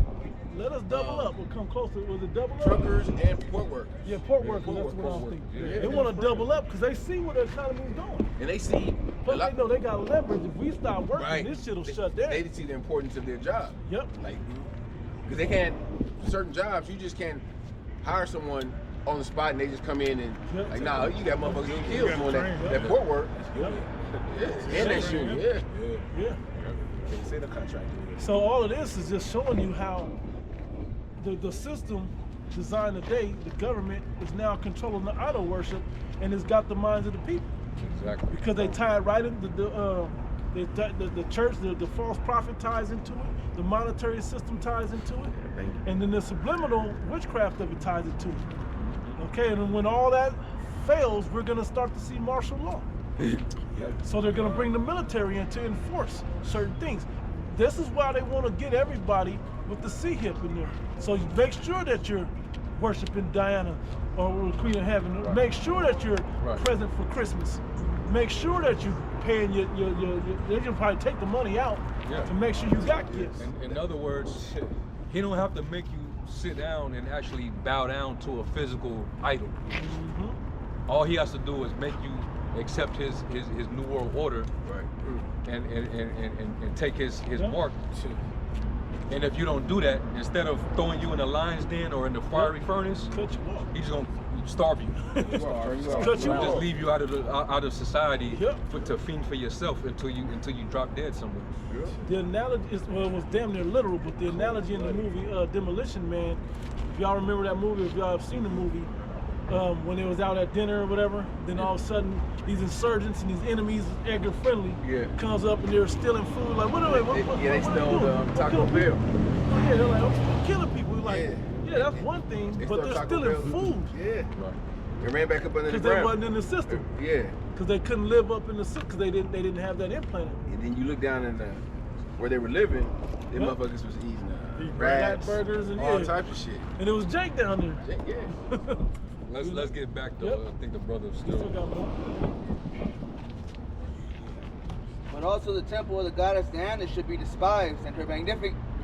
Let us double up. We'll come closer. Was it double up? Truckers and port workers. Yeah, port workers. That's what I'm thinking. They want to double up because they see where the economy is going. And they see. Plus they know they got leverage. If we stop working, this shit'll shut down. They see the importance of their job. Yep. Like, because they can't, certain jobs, you just can't hire someone on the spot and they just come in and like, nah, you got motherfuckers getting killed doing that port work. And that shit. Yeah. They say the contract. So all of this is just showing you how the system designed today, the government is now controlling the idol worship and it's got the minds of the people. Exactly. Because they tie it right in the church, the false prophet ties into it, the monetary system ties into it, and then the subliminal witchcraft of it ties into it. Okay, and then when all that fails, we're gonna start to see martial law. So they're gonna bring the military in to enforce certain things. This is why they want to get everybody with the C hip in there. So you make sure that you're worshiping Diana or the Queen of Heaven. Right. Make sure that you're present for Christmas. Make sure that you're paying your they can probably take the money out to make sure you got gifts. In other words, he don't have to make you sit down and actually bow down to a physical idol. All he has to do is make you accept his new world order, and take his mark. And if you don't do that, instead of throwing you in the lion's den or in the fiery furnace, he's gonna starve you. Just leave you out of society to fend for yourself until you drop dead somewhere. The analogy is, well, it was damn near literal, but the analogy in the movie Demolition Man, if y'all remember that movie, if y'all have seen the movie, when they was out at dinner or whatever, then all of a sudden these insurgents and these enemies, Edgar Friendly, comes up and they're stealing food. Like, what they stole Taco Bell. Yeah, they're like, we're killing people. We're like, Yeah, that's one thing, They but start they're Taco still in Bell. food. Yeah. Right. They ran back up under the Because they ground. wasn't in the system. Yeah. Because they couldn't live up in the system because they didn't have that implanted. And then you look down in where they were living, them Yep. motherfuckers was eating Rat rats, burgers and all yeah. types of shit. And it was Jake down there. Yeah. Let's get back to Yep. I think the brother We still still. got more. But also the temple of the goddess Diana should be despised, and her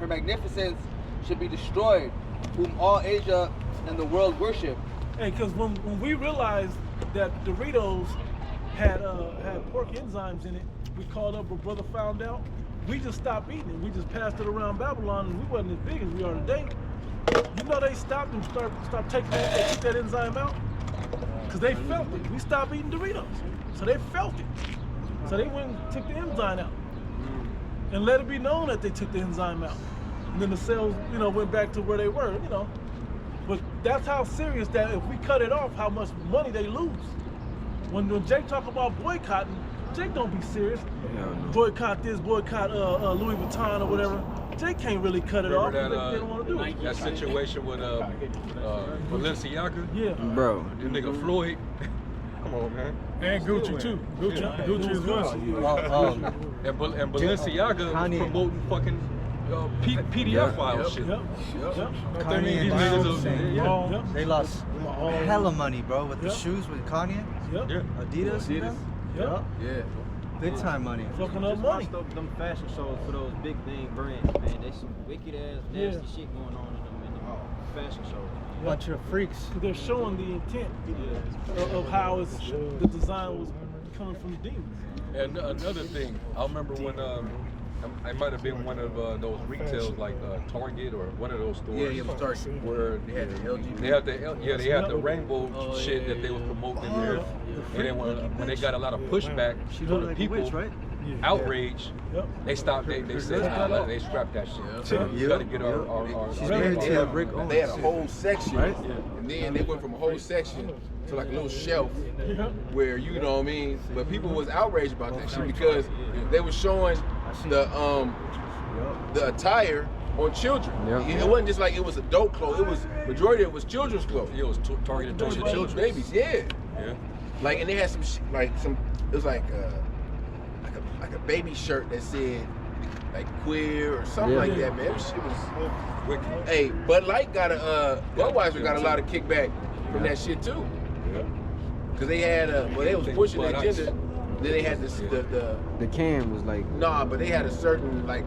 magnificence should be destroyed, whom all Asia and the world worship. Hey, because when we realized that Doritos had pork enzymes in it, we called up, a brother found out. We just stopped eating it. We just passed it around Babylon, and we wasn't as big as we are today. You know they stopped and stopped taking they took that enzyme out because they felt it. We stopped eating Doritos, so they felt it. So they went and took the enzyme out and let it be known that they took the enzyme out. And then the cells, went back to where they were, But that's how serious that if we cut it off, how much money they lose. When Jake talk about boycotting, Jake don't be serious. Boycott this, boycott Louis Vuitton or whatever. Jake can't really cut it off. Remember They don't want to do it. that situation with Balenciaga? Yeah. Bro. The nigga Floyd. Come on, man. And Gucci too. Gucci is one. And Balenciaga Kanye. promoting fucking PDF file shit. Yep. Kanye and These niggas Kim are- saying yeah. they lost hella money, bro, with the Yep. shoes with Kanye, Yep. Yeah. Adidas, you know? Yep. Yeah. Big time money. Fucking up Just money. watch them fashion shows for those big name brands, man. There's some wicked ass, nasty Yeah. shit going on in them fashion shows. Bunch of freaks. Because they're showing the intent of how the design was coming from the demons. And another thing, I remember when I might have been one of those retails like Target or one of those stores. Yeah, Target. Where They had the LG. they had the rainbow shit that they was promoting in there. And then when they got a lot of pushback from the people, outrage, Yep. they stopped. They said they scrapped that shit. We got to get our She's married to a brick owner. They had a whole section, Right? and then they went from a whole section to like a little shelf where you know what I mean. But people was outraged about that shit because they were showing the attire on children. Yeah. It wasn't just like it was adult clothes. It was majority of it was children's clothes. It was targeted towards the children. Babies, yeah. Yeah. Like, and they had some it was like a baby shirt that said like queer or something like that, man. That shit was Wicked. Hey, Bud Light Budweiser got a lot of kickback from that shit too. Cause they had they was pushing the agenda. Then they had this The can was like, but they had a certain like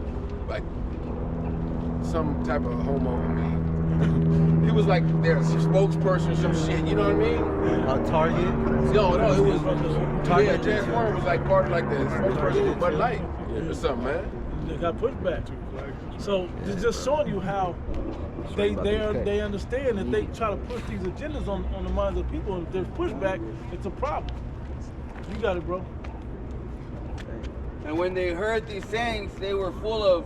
some type of homo. I mean, he was like their spokesperson or some shit. You know what I mean? Target. No, it was Target. Transformer was like part of like the spokesperson for Bud Light or something, man. They got pushed back. So it's just showing you how they understand that they try to push these agendas on the minds of people, and if there's pushback, it's a problem. You got it, bro. And when they heard these sayings, they were full of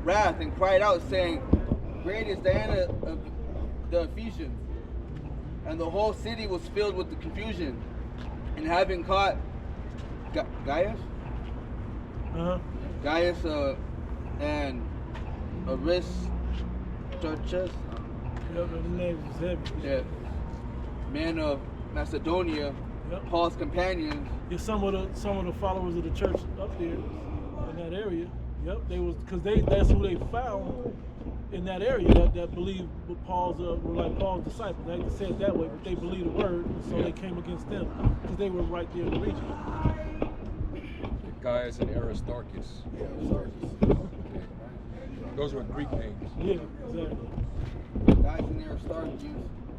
wrath and cried out, saying, "Great is Diana of the Ephesians." And the whole city was filled with the confusion. And having caught Gaius and Aristarchus, Yep, the name was heavy. man of Macedonia, Yep. Paul's companions, Yeah, some of the followers of the church up there in that area. Yep, that's who they found in that area that believed what were like Paul's disciples. They hate to say it that way, but they believed the word, and so they came against them because they were right there in the region. Gaius and Aristarchus. Those were Greek names. Yeah, exactly. Guys and Aristarchus,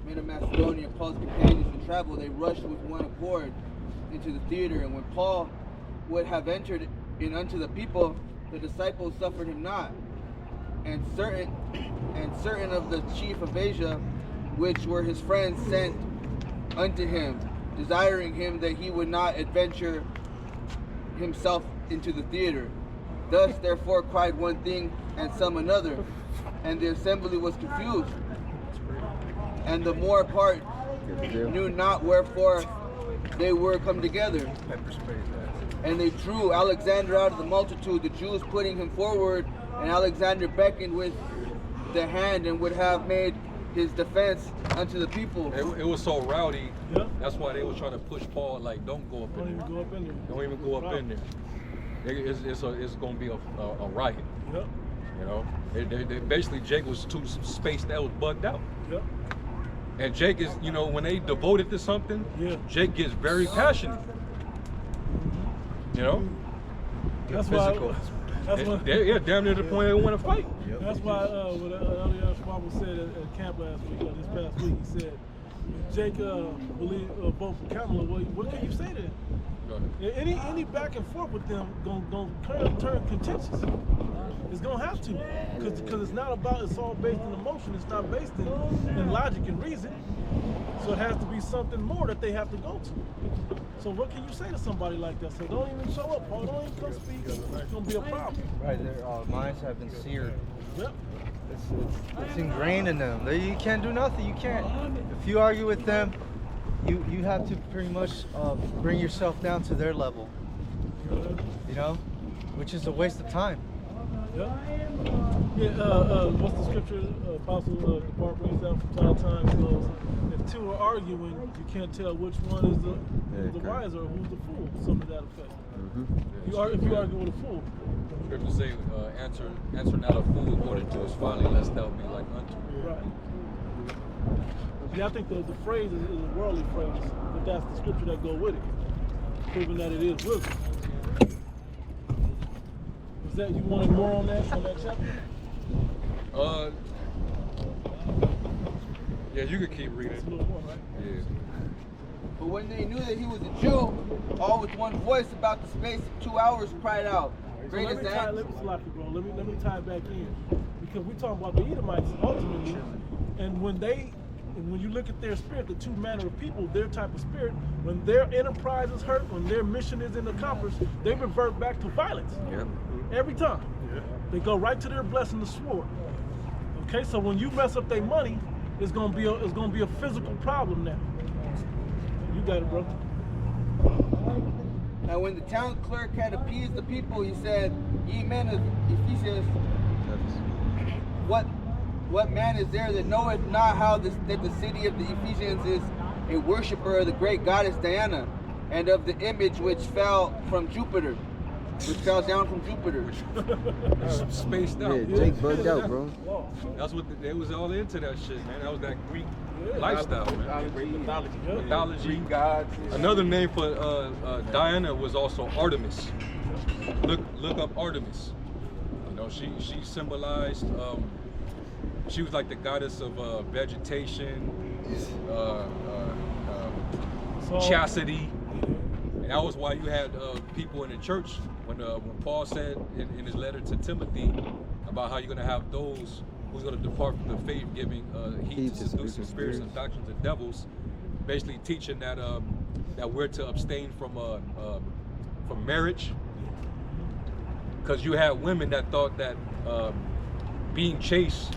men of Macedonia, Paul's companions in travel, they rushed with one accord into the theater, and when Paul would have entered in unto the people, the disciples suffered him not. And certain of the chief of Asia, which were his friends, sent unto him, desiring him that he would not adventure himself into the theater. Thus therefore cried one thing and some another, and the assembly was confused, and the more part knew not wherefore they were come together. And they drew Alexander out of the multitude, the Jews putting him forward, and Alexander beckoned with the hand and would have made his defense unto the people. It was so rowdy. Yeah. That's why they was trying to push Paul, like, don't go up Don't in even there. go up in there. Don't even go up in there. It's going to be a riot. Yep. You know, basically Jake was too spaced that was bugged out. Yep. And Jake is, you know, when they devoted to something, Yeah. Jake gets very passionate. You know, That's physical. why. That's why. yeah, damn near the point they want to fight. That's why what Elias Schwab said at camp last week, this past week, he said, if Jake believe vote for Kamala, what can you say to him? Any back and forth with them gonna turn contentious. It's gonna have to, because it's not about, it's all based in emotion. It's not based in logic and reason. So it has to be something more that they have to go to. So what can you say to somebody like that? So don't even show up, Paul. Don't even come speak. It's gonna be a problem. Right, their minds have been seared. Yep. It's ingrained in them. You can't do nothing. You can't. If you argue with them, you have to pretty much bring yourself down to their level. You know, which is a waste of time. Yeah. What's the scripture Apostle Bart brings out from time to time? Goes, if two are arguing, you can't tell which one is the wiser or who's the fool. Something to that effect. If you argue with a fool. Scripture say, answer not a fool according to his folly, lest thou be like unto him. Right. Yeah, I think the phrase is a worldly phrase, but that's the scripture that go with it, proving that it is wisdom. Is that, you wanted more on that chapter? Yeah, you could keep reading. It's a little more, right? Yeah. But when they knew that he was a Jew, all with one voice about the space of 2 hours cried out, great is the Let me tie it back in, because we're talking about the Edomites ultimately, and when you look at their spirit, the two manner of people, their type of spirit, when their enterprise is hurt, when their mission isn't accomplished, they revert back to violence. Yep. Every time. They go right to their blessing, the sword. Okay, so when you mess up their money, it's gonna be a physical problem now. You got it, bro. Now when the town clerk had appeased the people, he said, ye men of Ephesians, what man is there that knoweth not how that the city of the Ephesians is a worshipper of the great goddess Diana, and of the image which fell from Jupiter, which fell down from Jupiter. Spaced out. Yeah, Jake bugged out, bro. That's what they was all into that shit, man. That was that Greek lifestyle, man. Mythology. Greek gods. Another name for Diana was also Artemis. Look up Artemis. You know, she symbolized. She was like the goddess of vegetation, chastity. And that was why you had people in the church when Paul said in his letter to Timothy about how you're going to have those who's going to depart from the faith, giving heed to seducing spirits and doctrines of devils, basically teaching that that we're to abstain from marriage, because you had women that thought that being chaste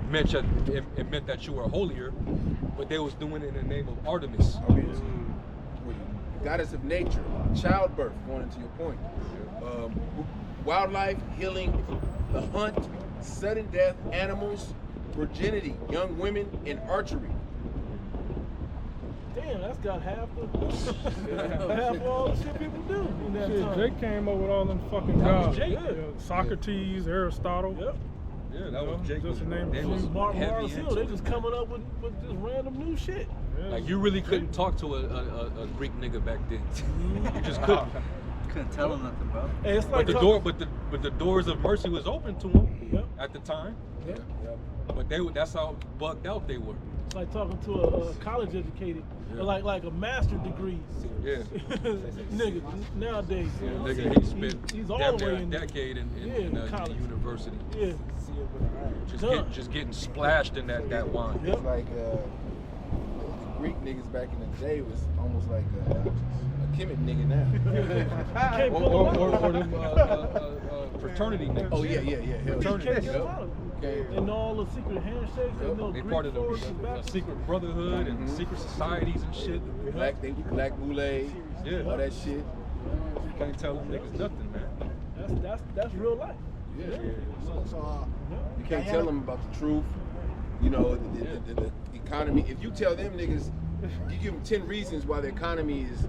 meant that you were holier, but they was doing it in the name of Artemis. Goddess of nature, childbirth, going into your point. Wildlife, healing, the hunt, sudden death, animals, virginity, young women, and archery. Damn, that's got half of all the shit people do in that time. Jake came up with all them fucking That was gods. Jake. Socrates, Aristotle. Yep. Yeah, that was Jake. Just the name They of was Mars heavy Hill, into they it. just coming up with just random new shit. Like, you really couldn't talk to a Greek nigga back then. You just couldn't. Couldn't tell them nothing, bro. Hey, it's But like the doors of mercy was open to them at the time. Yeah. But that's how bugged out they were. It's like talking to a college educated, or like a master's degree. Yeah. Nigga, nowadays. Yeah, nigga, he spent he's all damn the near way a in decade in college. university. Yeah. Just getting splashed in that wine. Yep. It's like Greek niggas back in the day was almost like a Kemet nigga now. Can't pull Or them out. them fraternity niggas. Oh yeah. You can't get them out of it. Okay. They know all the secret handshakes. They know They Greek part of forwards and the backwards. secret brotherhood and secret societies and shit. Black boule, Yeah. all that shit. You can't tell them niggas nothing, man. That's real life. Yeah. So You can't tell them about the truth. you know, the economy. If you tell them niggas, you give them 10 reasons why the economy is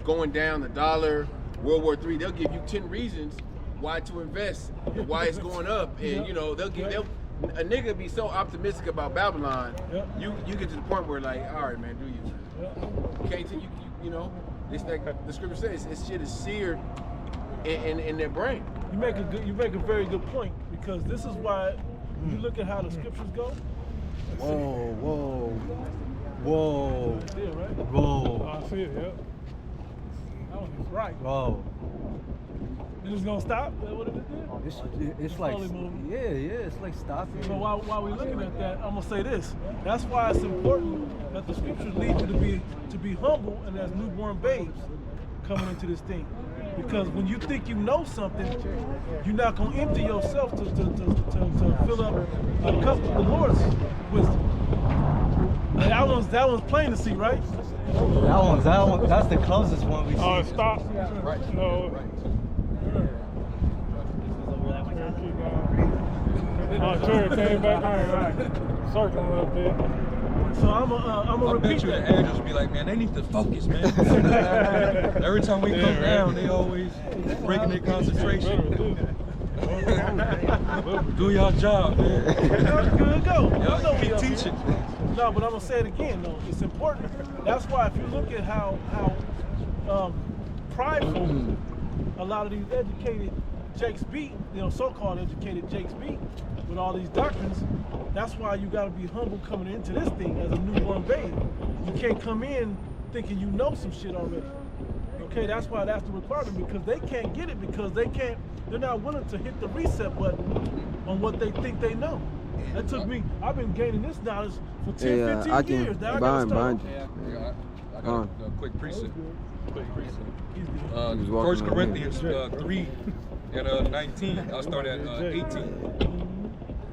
going down, the dollar, World War III, they'll give you 10 reasons why to invest and why it's going up. And you know, a nigga be so optimistic about Babylon, you get to the point where like, all right, man, do you? You can't tell you know, it's like the scripture says, this shit is seared in their brain. You make a very good point, because this is why you look at how the scriptures go. Whoa. Yeah, right? Whoa. I see it, yep. That one is right. Whoa. You just gonna stop? Is that what it did? It's like, slowly moving. yeah, it's like stopping. So while we're looking at that, I'm gonna say this. That's why it's important that the scriptures lead you to be humble and as newborn babes coming into this thing. Because when you think you know something, you're not gonna empty yourself to fill up a cup of the Lord's wisdom. That one's plain to see, right? That one, that's the closest one we see. Oh, stop. Right. No. Right. Oh, Jerry came back. All right. Circling a little bit. So I'm gonna I repeat bet you that. the angels be like, man, they need to focus, man. Every time we come down, they always breaking their concentration. Do your job, man. Good go. Y'all keep teaching. No, but I'm gonna say it again though. It's important. That's why if you look at how prideful a lot of these educated Jakes be, you know, so-called educated Jakes be with all these doctrines, that's why you gotta be humble coming into this thing as a newborn babe. You can't come in thinking you know some shit already. Okay, that's why that's the requirement, because they can't get it, because they're not willing to hit the reset button on what they think they know. That took me, I've been gaining this knowledge for 10, 15 years. Now I gotta start. I got a quick precept. He was walking 1 Corinthians 3 and 19. I'll start at 18.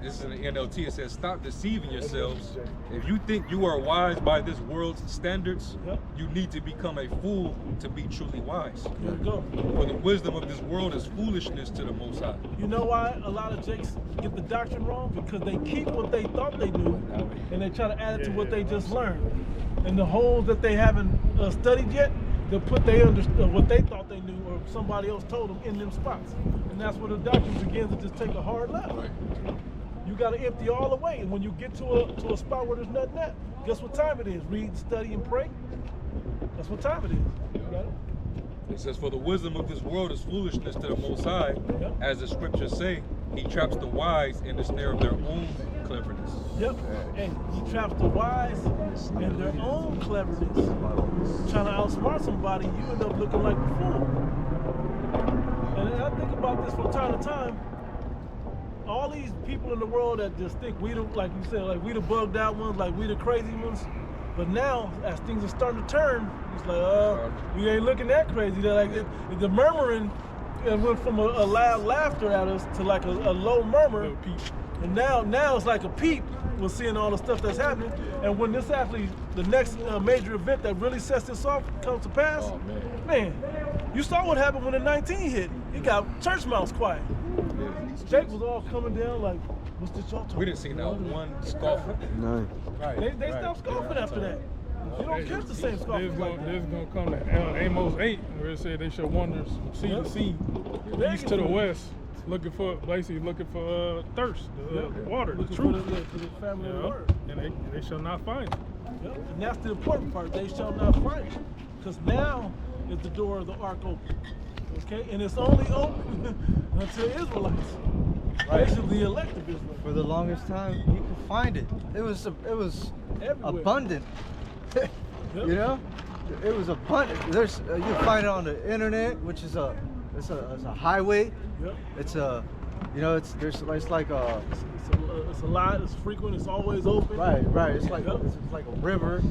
This is in the NLT. It says, "Stop deceiving yourselves. If you think you are wise by this world's standards, you need to become a fool to be truly wise. Here we go. For the wisdom of this world is foolishness to the Most High." You know why a lot of Jakes get the doctrine wrong? Because they keep what they thought they knew, and they try to add it to what they just learned. And the holes that they haven't studied yet, they'll put what they thought they knew or somebody else told them in them spots. And that's where the doctrine begins to just take a hard left. Right. You got to empty all the way. And when you get to a spot where there's nothing at, guess what time it is? Read, study, and pray. That's what time it is. You got it? It says, "For the wisdom of this world is foolishness to the Most High, as the scriptures say. He traps the wise in the snare of their own cleverness." Yep. And he traps the wise in their own cleverness. Trying to outsmart somebody, you end up looking like a fool. And I think about this from time to time. All these people in the world that just think we the, like you said, like we the bugged out ones, like we the crazy ones. But now, as things are starting to turn, it's like, we ain't looking that crazy. They're like, the murmuring went from a loud laughter at us to like a low murmur. And now it's like a peep. We're seeing all the stuff that's happening. And when this actually, the next major event that really sets this off comes to pass, man, you saw what happened when the 19 hit. It got church mouse quiet. Jake was all coming down like, what's this y'all talking? We didn't see not one scoffer. No. They stopped scoffing after that. You don't catch the same scoffing like that. There's going to come to Amos 8, where it said they shall wander from sea to sea, east to the west, looking for thirst, water, the truth. For the family of the word. And they shall not find it. Yep. And that's the important part. They shall not find it. Because now is the door of the ark open. Okay? And it's only open until Israelites. Basically the elect of Israel. For the longest time, you could find it. It was Everywhere. abundant. You know, it was abundant. There's you can find it on the internet, which is it's a highway. Yep. It's a, you know, it's like a. It's a lot. It's frequent. It's always open. Right. It's like it's like a river.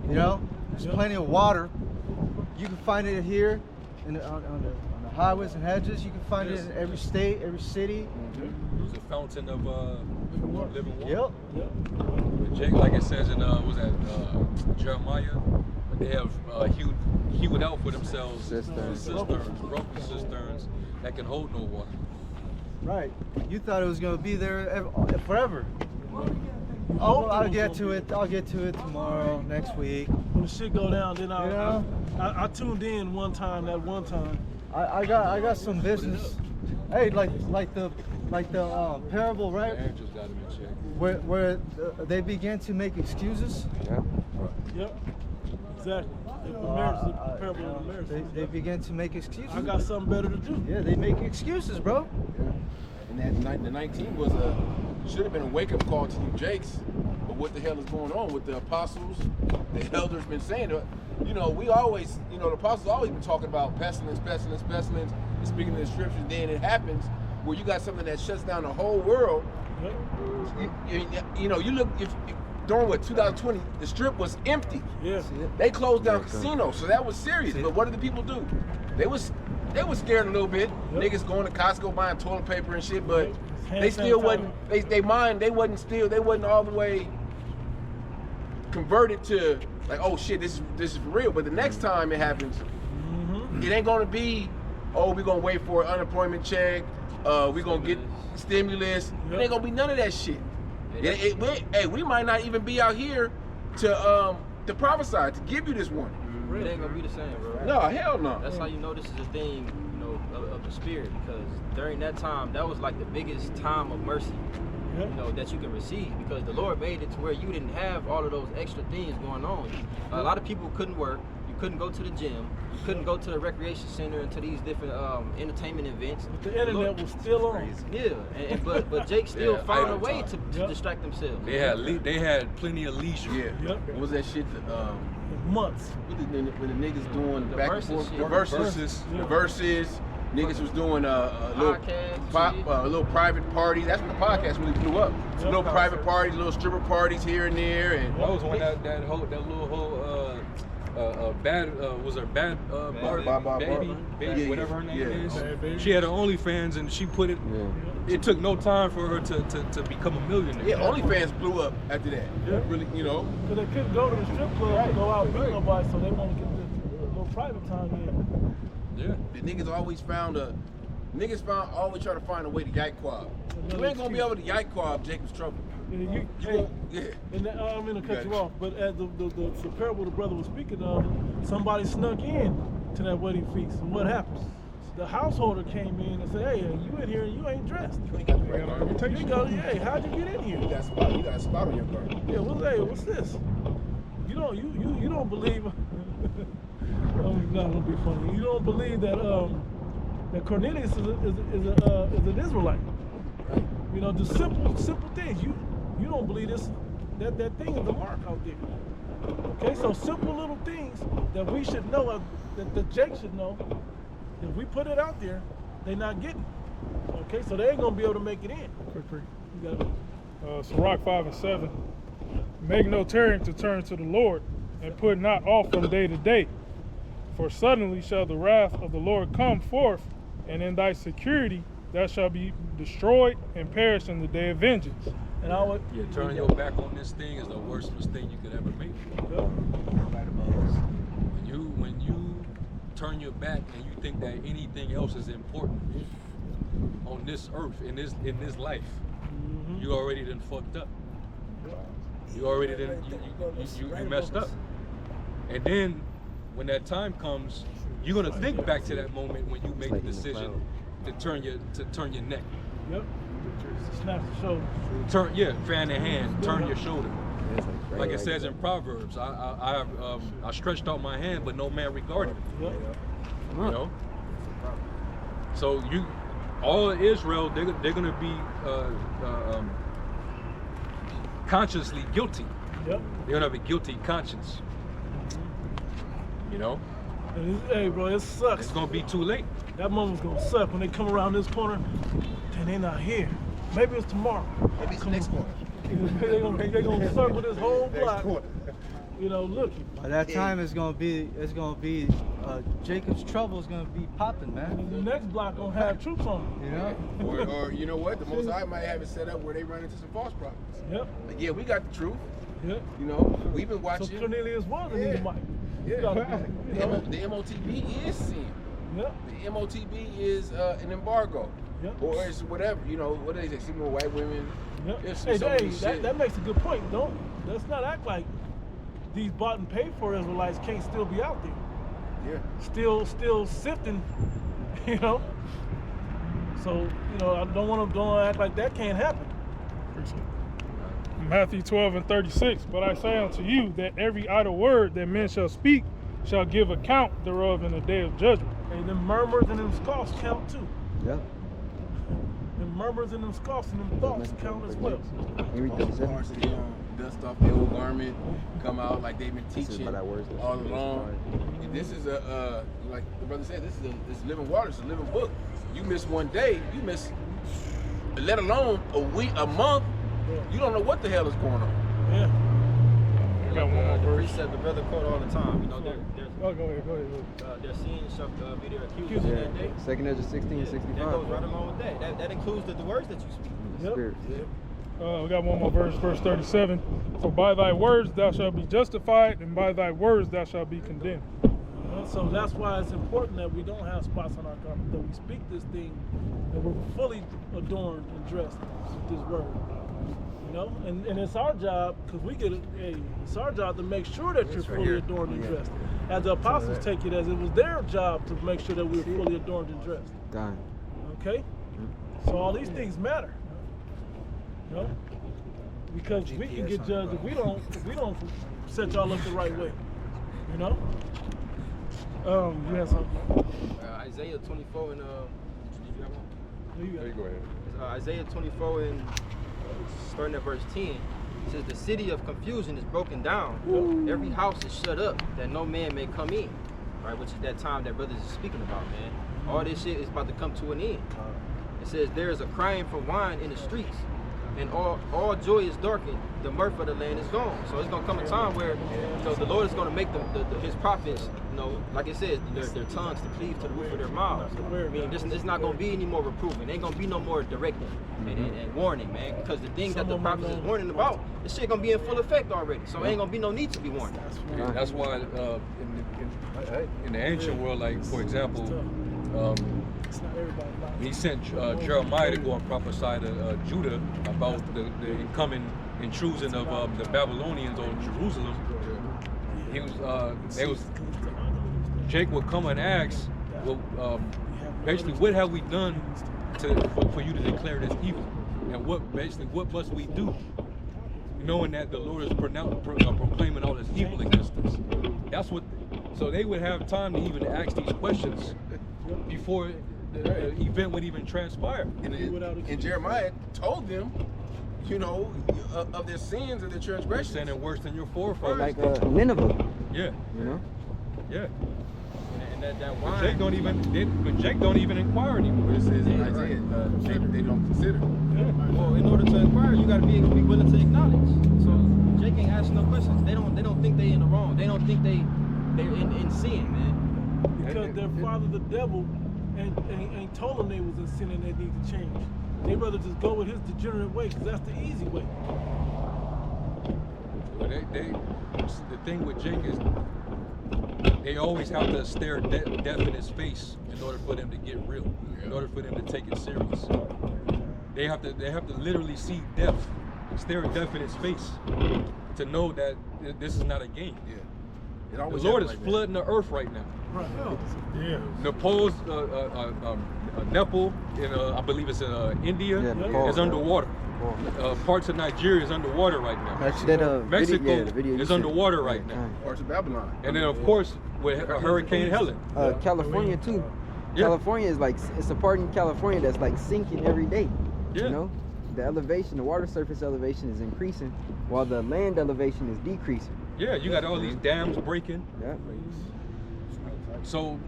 You know, there's plenty of water. You can find it here, on the highways and hedges. You can find it in every state, every city. There's a fountain of living water. Yep. Jake, like it says in Jeremiah, they have hewed out for themselves cisterns, broken cisterns that can hold no water. Right. You thought it was gonna be there forever. I'll get to it. I'll get to it tomorrow, next week. When the shit go down, then I tuned in one time. I got some business. Hey, like the parable, right? Aaron just got him in check. Where they begin to make excuses. Yep. Exactly. The parable of the marriage. They begin to make excuses. I got something better to do. Yeah, they make excuses, bro. And that the 19 should have been a wake-up call to you Jakes. But what the hell is going on with the apostles? The elders been saying, you know, we always, you know, the apostles always been talking about pestilence, and speaking of the scriptures. Then it happens where you got something that shuts down the whole world. You know, you look if during 2020, the strip was empty. Yes. They closed down casinos, so that was serious. But what did the people do? They was scared a little bit. Niggas going to Costco buying toilet paper and shit, but they still wasn't. They wasn't all the way converted to like, oh shit, this is for real. But the next time it happens, it ain't gonna be, oh, we're gonna wait for an unemployment check, we're gonna get stimulus. It ain't gonna be none of that shit. We might not even be out here to prophesy, to give you this warning. It ain't gonna be the same, bro. No, hell no. That's how you know this is a thing, you know, of the spirit, because during that time, that was like the biggest time of mercy, you know, that you can receive, because the Lord made it to where you didn't have all of those extra things going on. A lot of people couldn't work. You couldn't go to the gym. You couldn't go to the recreation center and to these different entertainment events. But the internet was still on. Yeah, but Jake still found a way to distract themselves. They had plenty of leisure. Yeah. What was that shit? Months. What the niggas doing The back verses and forth? shit. The verses. Niggas was doing a little private party. That's when the podcast really blew up. Little private parties, little stripper parties here and there, and that was when that little whole baby, whatever her name is. She had her OnlyFans and she put it. It took no time for her to become a millionaire. Yeah, OnlyFans blew up after that. Really, you know. Because they couldn't go to the strip club and go out and meet nobody, so they want to get this little private time in. Yeah. The niggas always always try to find a way to yike quab. You ain't gonna be able to yike quab Jacob's trouble. And I'm gonna cut you off, but as the parable the brother was speaking of, somebody snuck in to that wedding feast, and what happens? The householder came in and said, "Hey, you in here and you ain't dressed. You ain't got the right garment. You go, hey, how'd you get in here? You got a spot on your garment. Yeah, what's this? You don't believe." Not gonna be funny. You don't believe that that Cornelius is an Israelite. You know, just simple things. You don't believe this that thing is the mark out there. Okay, so simple little things that we should know, that Jake should know. If we put it out there, they're not getting. Okay, so they ain't gonna be able to make it in. Sirach 5:7. Make no tarrying to turn to the Lord, and put not off from day to day. For suddenly shall the wrath of the Lord come forth, and in thy security thou shalt be destroyed and perish in the day of vengeance. And turning your back on this thing is the worst mistake you could ever make. When you turn your back and you think that anything else is important on this earth, in this life, you already done fucked up. You already done you messed up. And then when that time comes, you're gonna think back to that moment when you make the decision to turn your neck. Yep. Snap the shoulder. Fan the hand, turn your shoulder. Like it says in Proverbs, I stretched out my hand, but no man regarded it. Yep. You know. So all of Israel, they're gonna be consciously guilty. Yep. They're gonna have a guilty conscience. You know? Hey, bro, it sucks. It's gonna be too late. That moment's gonna suck when they come around this corner. Then they not here. Maybe it's tomorrow. Maybe it's the next corner. They're gonna circle this whole block. You know, looking. By that time, it's gonna be Jacob's trouble is gonna be popping, man. And the next block gonna have troops on it. You know? Or you know what? The Most High might have it set up where they run into some false prophets. Yep. Like, yeah, we got the truth. Yep. You know, we've been watching. So Cornelius was an Edomite. Yeah. The MOTB is sin. Yep. The MOTB is an embargo. Yep. Or it's whatever, you know, what do they say? See more white women. Yep. It's Hey, so many Dave, shit. that makes a good point. Let's not act like these bought and paid for Israelites can't still be out there. Yeah. Still sifting, you know. So, you know, I don't act like that can't happen. Matthew 12:36. But I say unto you that every idle word that men shall speak shall give account thereof in the day of judgment. And them murmurs and them scoffs count too. Yeah. Them murmurs and them scoffs and them thoughts count as well. Every All the 37. parts of them dust off their old garment, come out like they've been This is teaching by that words. all along. And this is like the brother said, this is living water, it's a living book. You miss one day, you miss, let alone a week, a month, you don't know what the hell is going on. Yeah. I got one more The verse. precept the brother quote all the time. You know, Oh, go ahead. their sin shall be their accusers in that day. Yeah. 2nd Ezra 16 and That 65. goes right along with that. That includes the words that you speak. The Yep. Spirit. We got one more verse, verse 37. For by thy words thou shalt be justified, and by thy words thou shalt be condemned. So that's why it's important that we don't have spots on our garment, that we speak this thing, that we're fully adorned and dressed with this word. You know, and it's our job, because it's our job to make sure that you're fully adorned and dressed. As the apostles take it as it was their job to make sure that we were fully adorned and dressed. Done. Okay? So all these things matter. You know? Because we can get judged if we don't set y'all up the right way. You know? You have something? Isaiah 24 and did you have one? There you go ahead. Isaiah 24 and starting at verse 10, it says, the city of confusion is broken down. Every house is shut up that no man may come in. Right, which is that time that brothers is speaking about, man. All this shit is about to come to an end. It says there is a crying for wine in the streets, and all joy is darkened. The mirth of the land is gone. So it's gonna come a time where, you know, the Lord is gonna make his prophets, you know, like it says, their tongues to cleave to the roof of their mouths. I mean, it's not gonna be any more reproving. Ain't gonna be no more directing and warning, man. Because the things that the prophets is warning about, this shit gonna be in full effect already. So ain't gonna be no need to be warned. Yeah, that's why in the ancient world, like for example, he sent Jeremiah to go and prophesy to Judah about the incoming intrusion of the Babylonians on Jerusalem. Jake would come and ask, well, basically, what have we done for you to declare this evil, and what must we do, knowing that the Lord is proclaiming all this evil against us? That's what. So they would have time to even ask these questions before the event would even transpire. And Jeremiah told them, you know, of their sins and their transgressions. Sinning worse than your forefathers. Like Nineveh. Yeah. You know? Yeah. And that But wine. Jake don't even inquire anymore. It says in Isaiah, they don't consider. Well, in order to inquire, you got to be willing to acknowledge. So Jake ain't asking no questions. They don't think they in the wrong. They don't think they're in sin, man. Because their father, the devil, ain't told them they was in sin and they need to change. They rather just go with his degenerate way, because that's the easy way. Well, the thing with Jake is they always have to stare death in his face in order for them to get real, in order for them to take it serious. They have to literally see death, stare death in his face to know that this is not a game. Yeah. The Lord is flooding the earth right now. Right. Yeah. Nepal's Nepal, I believe it's in India, Nepal, is underwater. Parts of Nigeria is underwater right now. Mexico is underwater right now. Parts of Babylon. And then, of course, with Hurricane Helen. California too. Yeah. California is like, it's a part in California that's like sinking every day. Yeah. You know, the elevation, the water surface elevation is increasing, while the land elevation is decreasing. Yeah, you got all these dams breaking. Yeah. So,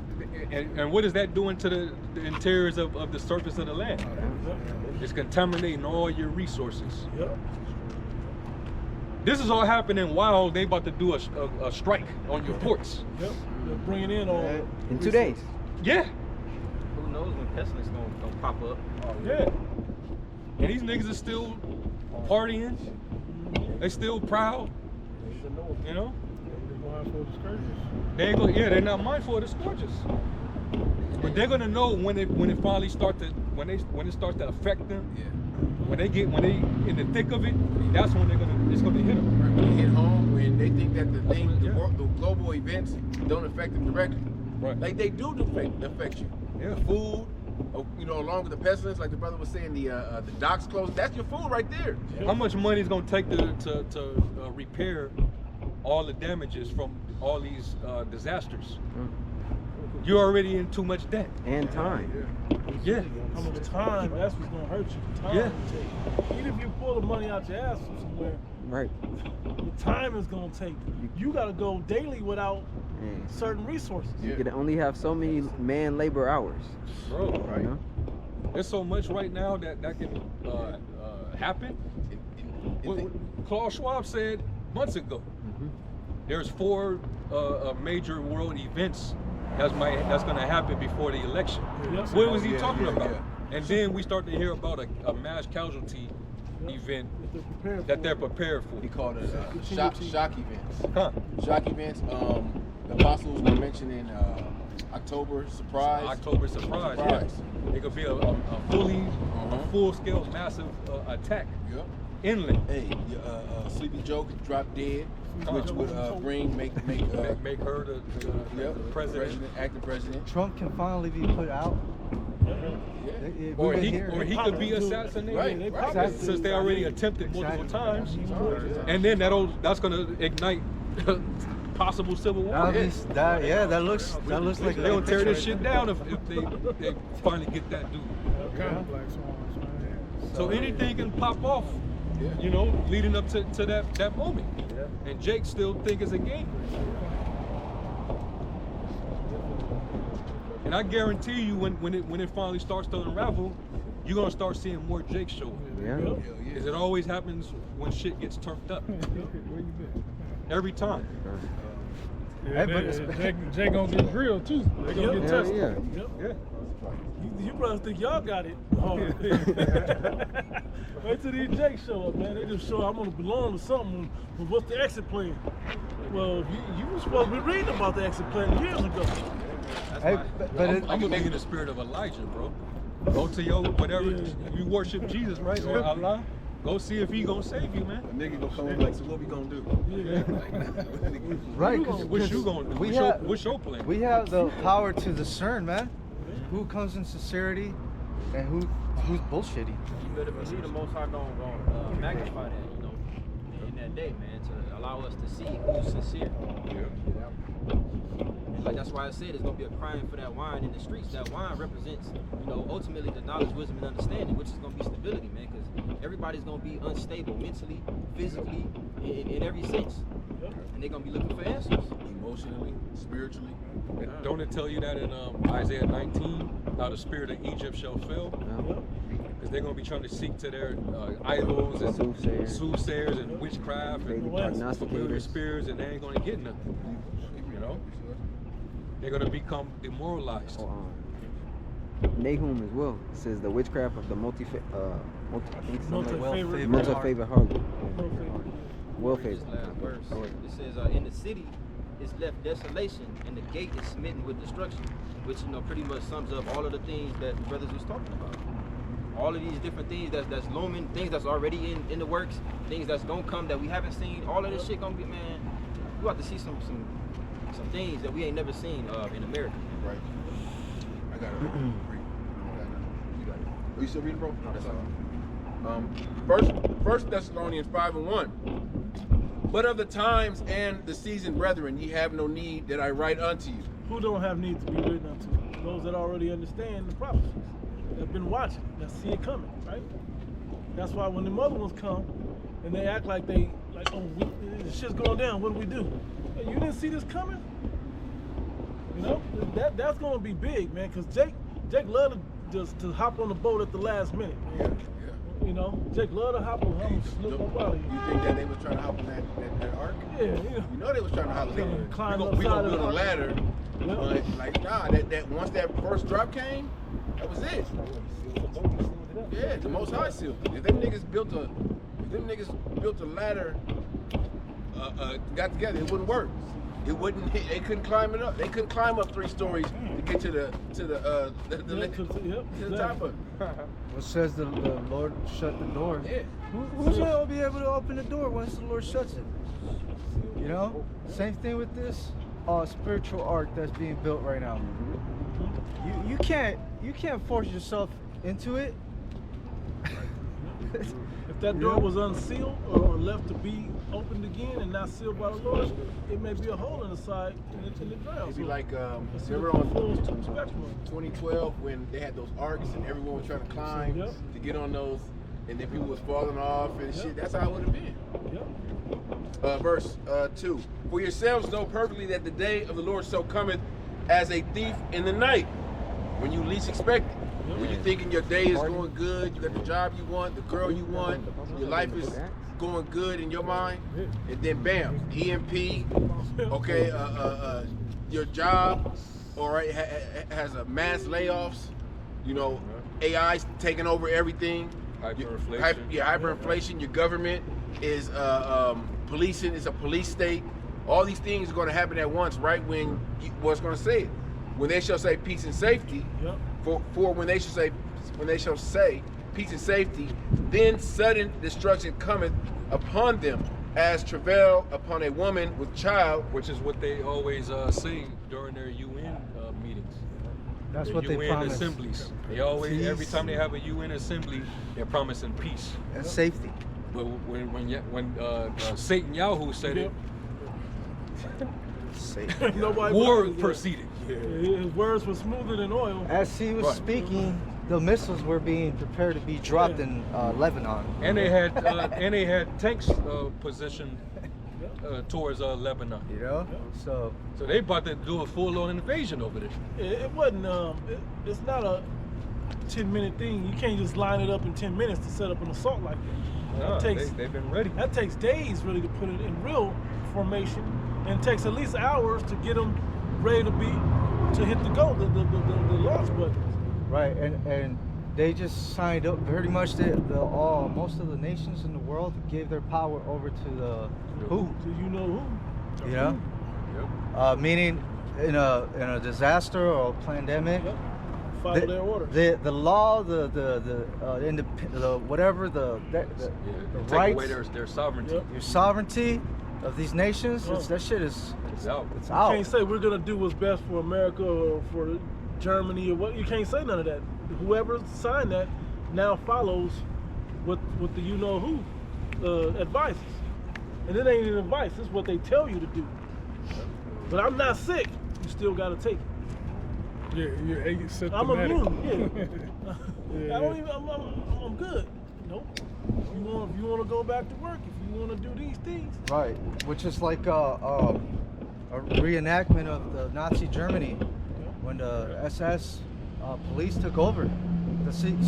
and what is that doing to the interiors of the surface of the land? It's contaminating all your resources. Yep. This is all happening while they about to do a strike on your ports. Yep. They're bringing in all. In 2 days. Yeah. Who knows when pestilence gonna pop up? Yeah. And these niggas are still partying. They still proud. You know? Mindful of the scourges. They're not mindful of the scourges. But they're gonna know when it finally starts to when it starts to affect them. Yeah. When they in the thick of it, that's when it's gonna hit them. Right, when they hit home, when they think that the Yeah. global events don't affect them directly. Right. Like they do affect you. Yeah. The food, you know, along with the pestilence, like the brother was saying, the docks closed. That's your food right there. How much money is gonna take to repair all the damages from all these disasters? You're already in too much debt. And time. Yeah. How much time? That's what's gonna hurt you. Time Yeah. to take. Even if you pull the money out your ass from somewhere, Right. the time is gonna take. You gotta go daily without And certain resources. you can only have so many man labor hours. Bro, You know? there's so much right now that can happen. What Klaus Schwab said months ago. There's 4 major world events that's going to happen before the election. Yes. What was he talking about? yeah. And then we start to hear about a mass casualty event that they're prepared for. He called it shock events. Huh. Shock events. The apostles were mentioned in October surprise. October surprise. Yeah. It could be a full-scale massive attack. Yep. Inland. Hey, Sleepy Joe could drop dead, which would make her the president. acting president. Trump can finally be put out. Or he could be assassinated. Right. Since they already attempted multiple times, and then that's gonna ignite possible civil war. That looks like They'll tear this shit down if they finally get that dude. Kind of black swans, man. So anything can pop off, you know, leading up to that moment. And Jake still think it's a game. And I guarantee you, when it finally starts to unravel, you're gonna start seeing more Jake show up. Yeah. Because it always happens when shit gets turned up. Every time. Yeah, Jake gonna get grilled too. They gonna get tested. Yeah. You brothers think y'all got it hard. Wait till these Jakes show up, man. They just show I'm gonna belong to something. But what's the exit plan? Well, you were supposed to be reading about the exit plan years ago. I'm gonna be in the spirit of Elijah, bro. Go to your whatever you worship Jesus, right? Or Allah. Go see if he gonna save you, man. A nigga gonna come in like, so what we gonna do? Right. What you gonna do? What's your plan? We have the power to discern, man. Who comes in sincerity and who's bullshitty. You better believe the Most High gonna magnify that, you know, in that day, man, to allow us to see who's sincere. And like that's why I said it's gonna be a crying for that wine in the streets. That wine represents, you know, ultimately the knowledge, wisdom, and understanding, which is gonna be stability, man, because everybody's gonna be unstable mentally, physically, in every sense, and they're gonna be looking for answers. Emotionally, spiritually. Don't it tell you that in Isaiah 19, how the spirit of Egypt shall fail? Because they're going to be trying to seek to their idols and soothsayers and witchcraft and familiar spirits, and they ain't going to get nothing. You know? They're going to become demoralized. Nahum as well. It says the witchcraft of the multi-favorite harlot. Well favored. Last verse. It says, in the city is left desolation, and the gate is smitten with destruction, which, you know, pretty much sums up all of the things that the brothers was talking about. All of these different things that's looming, things that's already in the works, things that's gonna come that we haven't seen. All of this shit gonna be, man. We about to see some things that we ain't never seen in America. Right. I got it. You got it. Oh, you still reading, bro? No, that's all. First Thessalonians 5:1. But of the times and the season, brethren, ye have no need that I write unto you. Who don't have need to be written unto? Those that already understand the prophecies, that have been watching, that see it coming, right? That's why when the other ones come and they act like this shit's going down, what do we do? Hey, you didn't see this coming? You know, that's gonna be big, man, because Jake loved to hop on the boat at the last minute. Yeah. You know, Jake loved to hop on. I'm slip up out of here. You think that they was trying to hop on that ark? Yeah. You know they was trying to hop on that. Climb We up gonna side of build a the ladder. Like nah, that once that first drop came, that was it. Yeah, the Most High sealed. If them niggas built a ladder, got together, it wouldn't work. it wouldn't. They couldn't climb it up. They couldn't climb up 3 stories to get to the top of it. What says the Lord shut the door? Yeah. Who's gonna be able to open the door once the Lord shuts it? You know? Same thing with this spiritual ark that's being built right now. You can't force yourself into it. If that door was unsealed or left to be opened again and not sealed by the Lord, it may be a hole in the side in the ground. It'd be like it's remember the on full spectrum. 2012 when they had those arcs and everyone was trying to climb Yep. to get on those, and then people was falling off and shit. That's how it would have been. Yep. Verse 2. For yourselves know perfectly that the day of the Lord so cometh as a thief in the night, when you least expect it. When you thinking your day is going good, you got the job you want, the girl you want, your life is going good in your mind, and then bam, EMP, okay, your job, all right, has a mass layoffs, you know, AI's taking over everything. Hyperinflation. Hyperinflation. Your government is policing. It's a police state. All these things are going to happen at once, right when what's going to say it. When they shall say peace and safety, for when they shall say peace and safety, then sudden destruction cometh upon them, as travail upon a woman with child. Which is what they always say during their UN meetings. That's the what UN they promise. assemblies. They always, Peace. every time they have a UN assembly, they're promising peace. And safety. But when Satan Yahoo said it, Nobody war believes it. proceeded. His words were smoother than oil. As he was speaking, the missiles were being prepared to be dropped in Lebanon. And they had tanks positioned towards Lebanon. You know, so they about to do a full-on invasion over there. It wasn't. It's not a 10-minute thing. You can't just line it up in 10 minutes to set up an assault like that. Nah, they've been ready. That takes days really to put it in real formation, and it takes at least hours to get them ready to hit the go, the launch button. right, and they just signed up. Pretty much, most of the nations in the world gave their power over to the who. So you know who? You know, Yep. meaning in a disaster or a pandemic. Yep. Follow their orders. The law, the whatever the Take rights, away their sovereignty. Yep. your sovereignty of these nations. That shit is It's out. it's You out. can't say we're gonna do what's best for America or for Germany or what. You can't say none of that. Whoever signed that now follows what the you know who advices, and it ain't an advice. It's what they tell you to do. But I'm not sick. You still gotta take it. You're asymptomatic. I'm immune. Yeah. I don't even. I'm good. Nope. If you want to go back to work, if you want to do these things. Right, which is like a reenactment of the Nazi Germany when the SS police took over.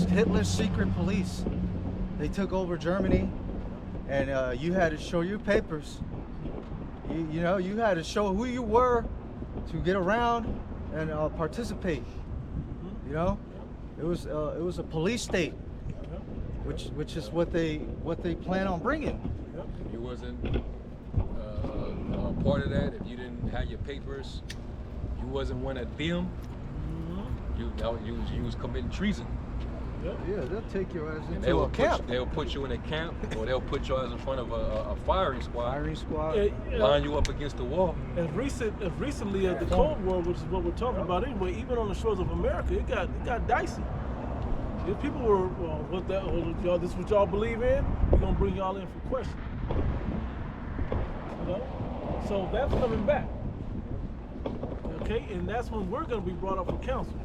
Hitler's secret police. They took over Germany, and you had to show your papers. You know, you had to show who you were to get around and participate. You know, it was a police state, which is what they plan on bringing. You wasn't part of that. If you didn't have your papers, you wasn't one of them. You was committing treason. Yeah, they'll take your ass And into a camp. They'll put you in a camp, or they'll put your ass in front of a firing squad. Firing squad. Line you up against the wall. As recently as the Cold War, which is what we're talking about anyway, even on the shores of America, it got dicey. If people were, y'all, this is what y'all believe in, we're gonna bring y'all in for questioning. You know, so that's coming back. Okay, and that's when we're gonna be brought up for counsel.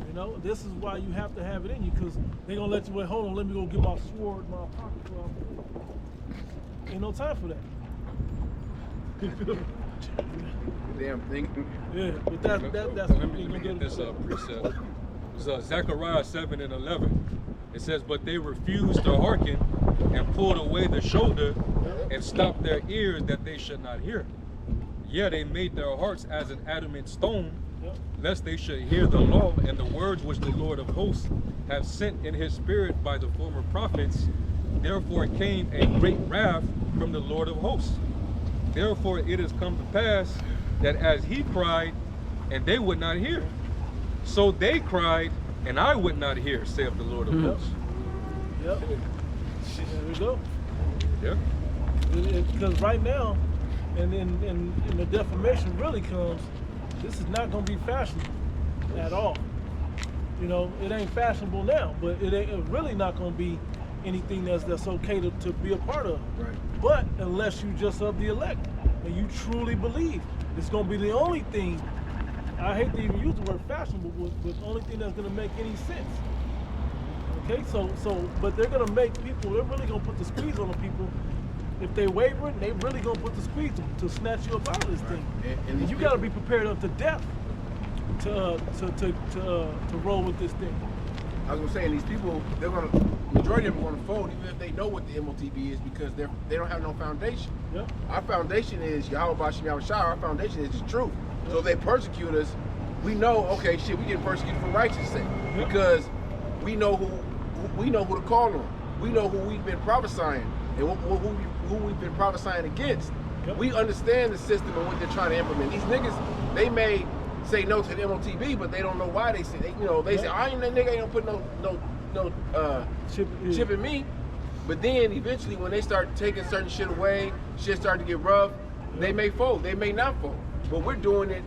You know, this is why you have to have it in you, because they're gonna let you wait. Hold on, let me go get my sword in my pocket. Ain't no time for that. Damn thing. Yeah, but that's Let me get this precept. It's Zechariah 7:11. It says, "But they refused to hearken and pulled away the shoulder and stopped their ears that they should not hear. Yeah, they made their hearts as an adamant stone, lest they should hear the law and the words which the Lord of hosts have sent in his spirit by the former prophets. Therefore came a great wrath from the Lord of hosts." Therefore it has come to pass that as he cried, and they would not hear, so they cried, and I would not hear, saith the Lord of hosts. Yep. There we go. Yeah. Because right now, and the defamation really comes, this is not going to be fashionable at all. You know, it ain't fashionable now, but it's really not going to be anything that's okay to be a part of. Right. But unless you just of the elect and you truly believe, it's going to be the only thing, I hate to even use the word fashionable, but the only thing that's going to make any sense. Okay, so but they're going to make people, they're really going to put the squeeze on the people. If they wavering, they really going to put the squeeze to snatch you up out of this thing. And you got to be prepared up to death to roll with this thing. I was gonna say, and these people, majority of them are gonna fold even if they know what the MOTB is, because they don't have no foundation. Yep. Our foundation is Yahweh Bashim Yahushua. Our foundation is the truth. Yep. So if they persecute us, we know, okay, shit, we getting persecuted for righteousness' sake, because we know who to call on. We know who we've been prophesying and who we've been prophesying against. Yep. We understand the system and what they're trying to implement. These niggas, they may say no to the MOTB, but they don't know why they say. They say, I ain't that nigga ain't gonna put no chip in me. But then eventually, when they start taking certain shit away, shit start to get rough. They may fold, they may not fold. But we're doing it